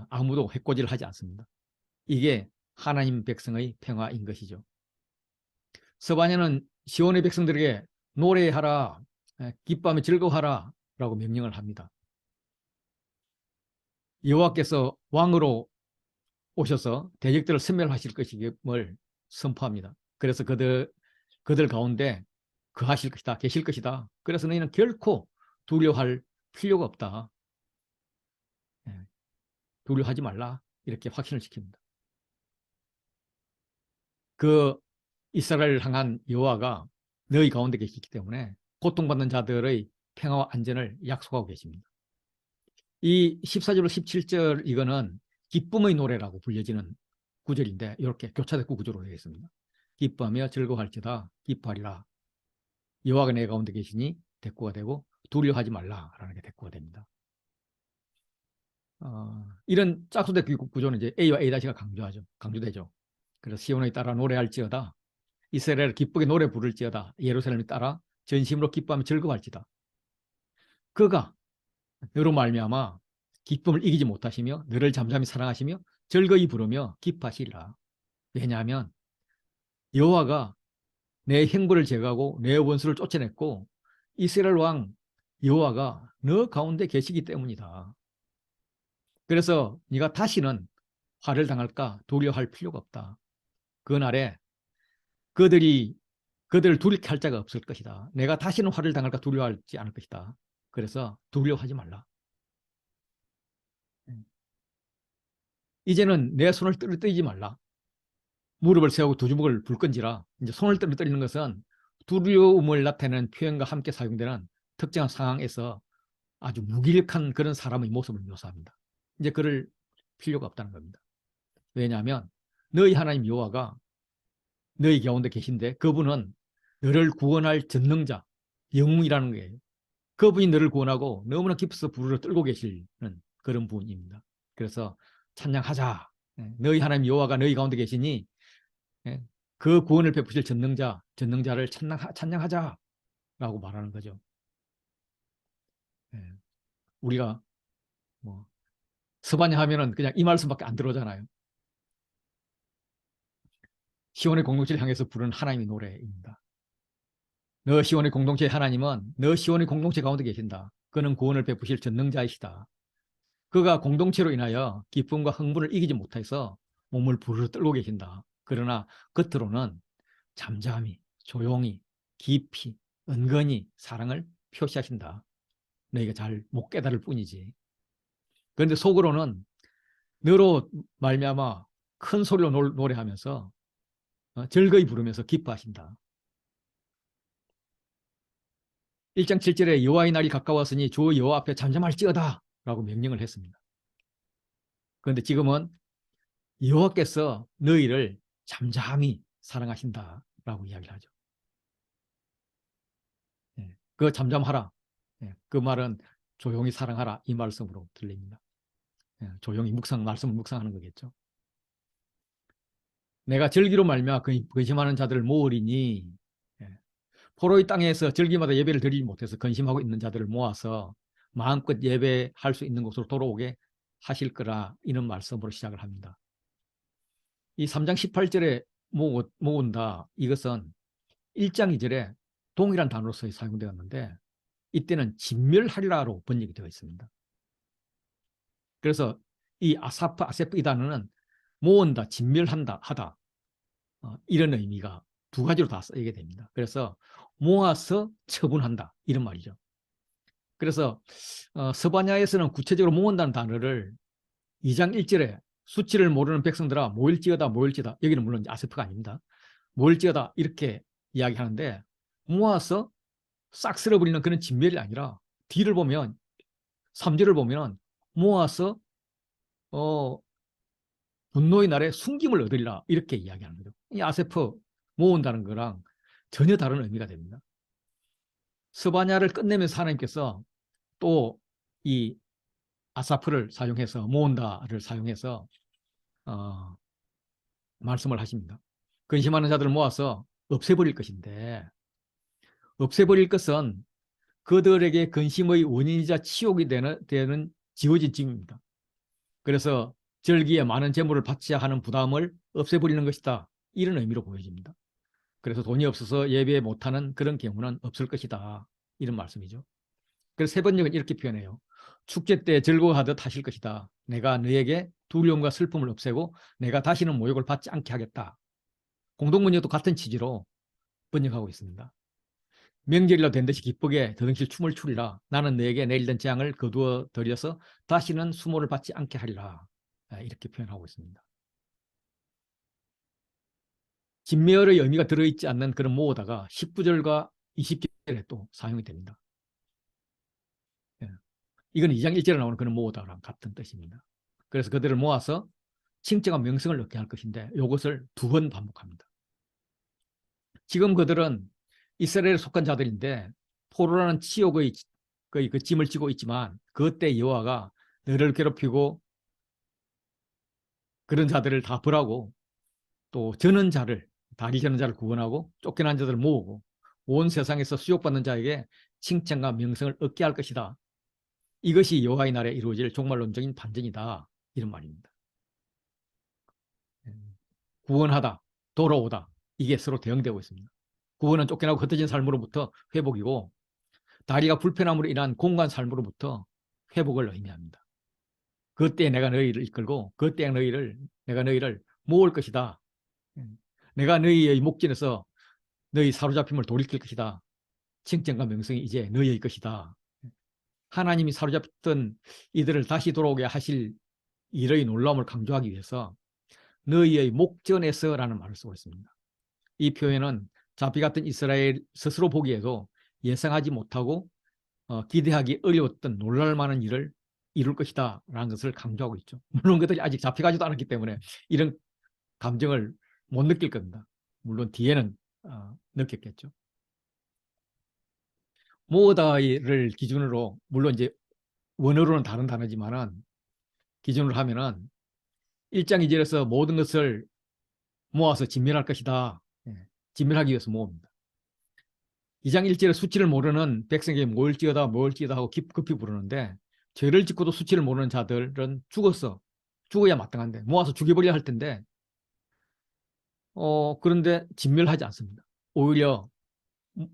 아무도 해코지를 하지 않습니다. 이게 하나님 백성의 평화인 것이죠. 스바냐는 시온의 백성들에게 노래하라, 기뻐하며 즐거워하라 라고 명령을 합니다. 여호와께서 왕으로 오셔서 대적들을 섬멸하실 것임을 선포합니다. 그래서 그들 가운데 거하실 것이다, 계실 것이다. 그래서 너희는 결코 두려워할 필요가 없다. 두려워하지 말라. 이렇게 확신을 시킵니다. 그 이스라엘을 향한 여호와가 너희 가운데 계시기 때문에 고통받는 자들의 평화와 안전을 약속하고 계십니다. 이 14절로 17절 이거는 기쁨의 노래라고 불려지는 구절인데 이렇게 교차대구 구조로 되어 있습니다. 기뻐하며 즐거워할지다 기뻐하리라. 여호와가 내 가운데 계시니 대꾸가 되고 두려워하지 말라라는 게 대꾸가 됩니다. 이런 짝수대 구조는 이제 A와 A-가 강조되죠. 그래서 시온에 따라 노래할지어다. 이스라엘 기쁘게 노래 부를지어다. 예루살렘에 따라 전심으로 기뻐하며 즐거워할지다. 그가 너로 말미암아 기쁨을 이기지 못하시며 너를 잠잠히 사랑하시며 즐거이 부르며 기뻐하시리라. 왜냐하면 여호와가 내 형벌을 제거하고 내 원수를 쫓아냈고 이스라엘 왕 여호와가 너 가운데 계시기 때문이다. 그래서 네가 다시는 화를 당할까 두려워할 필요가 없다. 그날에 그들을 두렵게 할 자가 없을 것이다. 내가 다시는 화를 당할까 두려워하지 않을 것이다. 그래서 두려워하지 말라. 이제는 내 손을 떨어뜨리지 말라. 무릎을 세우고 두 주먹을 불끈지라. 이제 손을 떨어뜨리는 것은 두려움을 나타내는 표현과 함께 사용되는 특정한 상황에서 아주 무기력한 그런 사람의 모습을 묘사합니다. 이제 그럴 필요가 없다는 겁니다. 왜냐하면 너희 하나님 여호와가 너희 가운데 계신데 그분은 너를 구원할 전능자, 영웅이라는 거예요. 그분이 너를 구원하고 너무나 깊어서 부르러 떨고 계시는 그런 분입니다. 그래서 찬양하자. 너희 하나님 여호와가 너희 가운데 계시니 그 구원을 베푸실 전능자를 찬양하자라고 말하는 거죠. 우리가 뭐 스바냐 하면은 그냥 이 말씀밖에 안 들어오잖아요. 시온의 공동체를 향해서 부르는 하나님의 노래입니다. 너 시온의 공동체의 하나님은 너 시온의 공동체 가운데 계신다. 그는 구원을 베푸실 전능자이시다. 그가 공동체로 인하여 기쁨과 흥분을 이기지 못해서 몸을 부르르 떨고 계신다. 그러나 겉으로는 잠잠히, 조용히, 깊이, 은근히 사랑을 표시하신다. 너희가 잘 못 깨달을 뿐이지. 그런데 속으로는 너로 말미암아 큰 소리로 노래하면서 즐거이 부르면서 기뻐하신다. 1장 7절에 여호와의 날이 가까웠으니 주 여호와 앞에 잠잠할지어다 라고 명령을 했습니다. 그런데 지금은 여호와께서 너희를 잠잠히 사랑하신다 라고 이야기를 하죠. 그 잠잠하라. 그 말은 조용히 사랑하라 이 말씀으로 들립니다. 조용히 말씀을 묵상하는 거겠죠. 내가 절기로 말미암아 근심하는 자들을 모으리니, 포로의 땅에서 절기마다 예배를 드리지 못해서 근심하고 있는 자들을 모아서 마음껏 예배할 수 있는 곳으로 돌아오게 하실 거라, 이런 말씀으로 시작을 합니다. 이 3장 18절에 모은다, 이것은 1장 2절에 동일한 단어로 사용되었는데 이때는 진멸하리라로 번역이 되어 있습니다. 그래서 이 아세프 이 단어는 모은다, 진멸한다, 하다, 이런 의미가 두 가지로 다 쓰이게 됩니다. 그래서 모아서 처분한다, 이런 말이죠. 그래서 서바냐에서는 구체적으로 모은다는 단어를 2장 1절에 수치를 모르는 백성들아 모일지어다 모일지어다, 여기는 물론 아세프가 아닙니다. 모일지어다 이렇게 이야기하는데, 모아서 싹 쓸어버리는 그런 진멸이 아니라 뒤를 보면 3절을 보면 모아서 분노의 날에 숨김을 얻으리라, 이렇게 이야기하는 거죠. 이 아세프 모은다는 거랑 전혀 다른 의미가 됩니다. 스바냐를 끝내면서 하나님께서 또 이 아사프를 사용해서, 모은다를 사용해서 말씀을 하십니다. 근심하는 자들을 모아서 없애버릴 것인데, 없애버릴 것은 그들에게 근심의 원인이자 치욕이 되는 지어진 짐입니다. 그래서 절기에 많은 재물을 바쳐야 하는 부담을 없애버리는 것이다, 이런 의미로 보여집니다. 그래서 돈이 없어서 예배 못하는 그런 경우는 없을 것이다, 이런 말씀이죠. 그래서 세 번역은 이렇게 표현해요. 축제 때 즐거워하듯 하실 것이다. 내가 너에게 두려움과 슬픔을 없애고 내가 다시는 모욕을 받지 않게 하겠다. 공동번역도 같은 취지로 번역하고 있습니다. 명절이라 된 듯이 기쁘게 더듬실 춤을 추리라. 나는 너에게 내일된 재앙을 거두어 들여서 다시는 수모를 받지 않게 하리라. 이렇게 표현하고 있습니다. 진멸의 의미가 들어있지 않는 그런 모으다가 19절과 20절에 또 사용이 됩니다. 이건 2장 1절에 나오는 그런 모으다랑 같은 뜻입니다. 그래서 그들을 모아서 칭찬과 명성을 얻게 할 것인데, 이것을 두 번 반복합니다. 지금 그들은 이스라엘에 속한 자들인데 포로라는 치욕의 그 짐을 지고 있지만, 그때 여호와가 너를 괴롭히고 그런 자들을 다 벌하고 또 다리 저는 자를 구원하고 쫓겨난 자들을 모으고 온 세상에서 수욕받는 자에게 칭찬과 명성을 얻게 할 것이다. 이것이 여호와의 날에 이루어질 종말론적인 반전이다, 이런 말입니다. 구원하다, 돌아오다, 이게 서로 대응되고 있습니다. 구원은 쫓겨나고 흩어진 삶으로부터 회복이고, 다리가 불편함으로 인한 공간 삶으로부터 회복을 의미합니다. 그때 내가 너희를 이끌고 그때 내가 너희를 모을 것이다. 내가 너희의 목전에서 너희 사로잡힘을 돌이킬 것이다. 칭찬과 명성이 이제 너희의 것이다. 하나님이 사로잡혔던 이들을 다시 돌아오게 하실 일의 놀라움을 강조하기 위해서 너희의 목전에서라는 말을 쓰고 있습니다. 이 표현은 잡히 같은 이스라엘 스스로 보기에도 예상하지 못하고 기대하기 어려웠던 놀랄만한 일을 이룰 것이다 라는 것을 강조하고 있죠. 물론 그들이 아직 잡혀가지도 않았기 때문에 이런 감정을 못 느낄 겁니다. 물론 뒤에는 느꼈겠죠. 모으다를 기준으로, 물론 이제 원어로는 다른 단어지만은 기준으로 하면은 1장 2절에서 모든 것을 모아서 진멸할 것이다. 진멸하기 위해서 모읍니다. 2장 1절에 수치를 모르는 백성에게 모을지어다 하고 급히 부르는데, 죄를 짓고도 수치를 모르는 자들은 죽어야 마땅한데 모아서 죽여버려야 할 텐데 그런데 진멸하지 않습니다. 오히려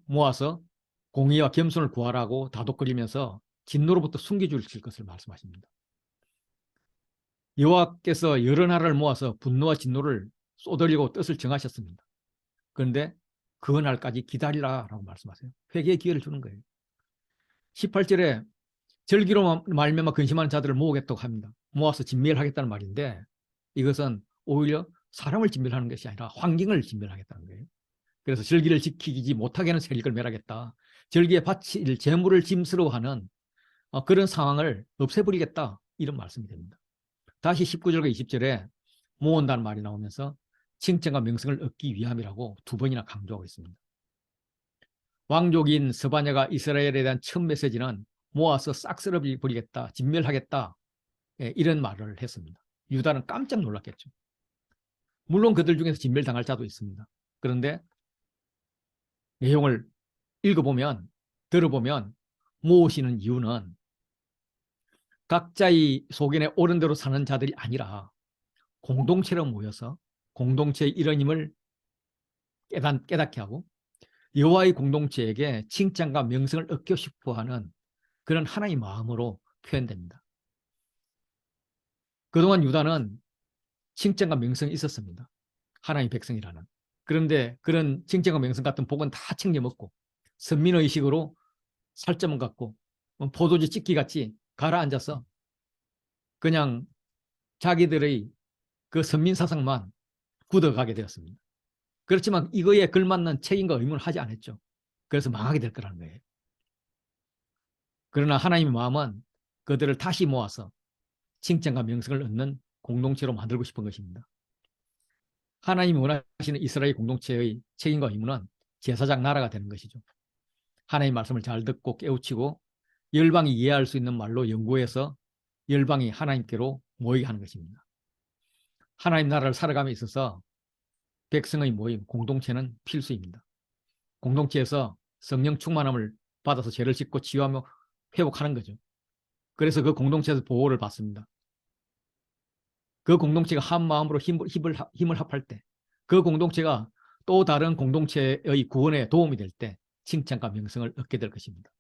모아서 공의와 겸손을 구하라고 다독거리면서 진노로부터 숨겨주실 것을 말씀하십니다. 여호와께서 여러 나라를 모아서 분노와 진노를 쏟으려고 뜻을 정하셨습니다. 그런데 그날까지 기다리라라고 말씀하세요. 회개의 기회를 주는 거예요. 18절에 절기로 말미암아 근심하는 자들을 모으겠다고 합니다. 모아서 진멸하겠다는 말인데 이것은 오히려 사람을 진멸하는 것이 아니라 환경을 진멸하겠다는 거예요. 그래서 절기를 지키지 못하게 하는 세력을 멸하겠다. 절기에 바칠 재물을 짐스러워하는 그런 상황을 없애버리겠다. 이런 말씀이 됩니다. 다시 19절과 20절에 모은다는 말이 나오면서 칭찬과 명성을 얻기 위함이라고 두 번이나 강조하고 있습니다. 왕족인 스바냐가 이스라엘에 대한 첫 메시지는 모아서 싹 쓸어버리겠다, 진멸하겠다, 이런 말을 했습니다. 유다는 깜짝 놀랐겠죠. 물론 그들 중에서 진멸당할 자도 있습니다. 그런데 내용을 읽어보면, 들어보면 모으시는 이유는 각자의 소견에 옳은 대로 사는 자들이 아니라 공동체로 모여서 공동체의 일원임을 깨닫게 하고 여호와의 공동체에게 칭찬과 명성을 얻고 싶어하는 그런 하나의 마음으로 표현됩니다. 그동안 유다는 칭찬과 명성이 있었습니다. 하나님의 백성이라는. 그런데 그런 칭찬과 명성 같은 복은 다 챙겨먹고 선민의식으로 살점은 갖고 포도주 찍기 같이 가라앉아서 그냥 자기들의 그 선민사상만 굳어가게 되었습니다. 그렇지만 이거에 걸맞는 책임과 의무를 하지 않았죠. 그래서 망하게 될 거라는 거예요. 그러나 하나님의 마음은 그들을 다시 모아서 칭찬과 명성을 얻는 공동체로 만들고 싶은 것입니다. 하나님이 원하시는 이스라엘 공동체의 책임과 의무는 제사장 나라가 되는 것이죠. 하나님의 말씀을 잘 듣고 깨우치고 열방이 이해할 수 있는 말로 연구해서 열방이 하나님께로 모이게 하는 것입니다. 하나님 나라를 살아감에 있어서 백성의 모임, 공동체는 필수입니다. 공동체에서 성령 충만함을 받아서 죄를 씻고 치유하며 회복하는 거죠. 그래서 그 공동체에서 보호를 받습니다. 그 공동체가 한 마음으로 힘을 합할 때, 그 공동체가 또 다른 공동체의 구원에 도움이 될 때 칭찬과 명성을 얻게 될 것입니다.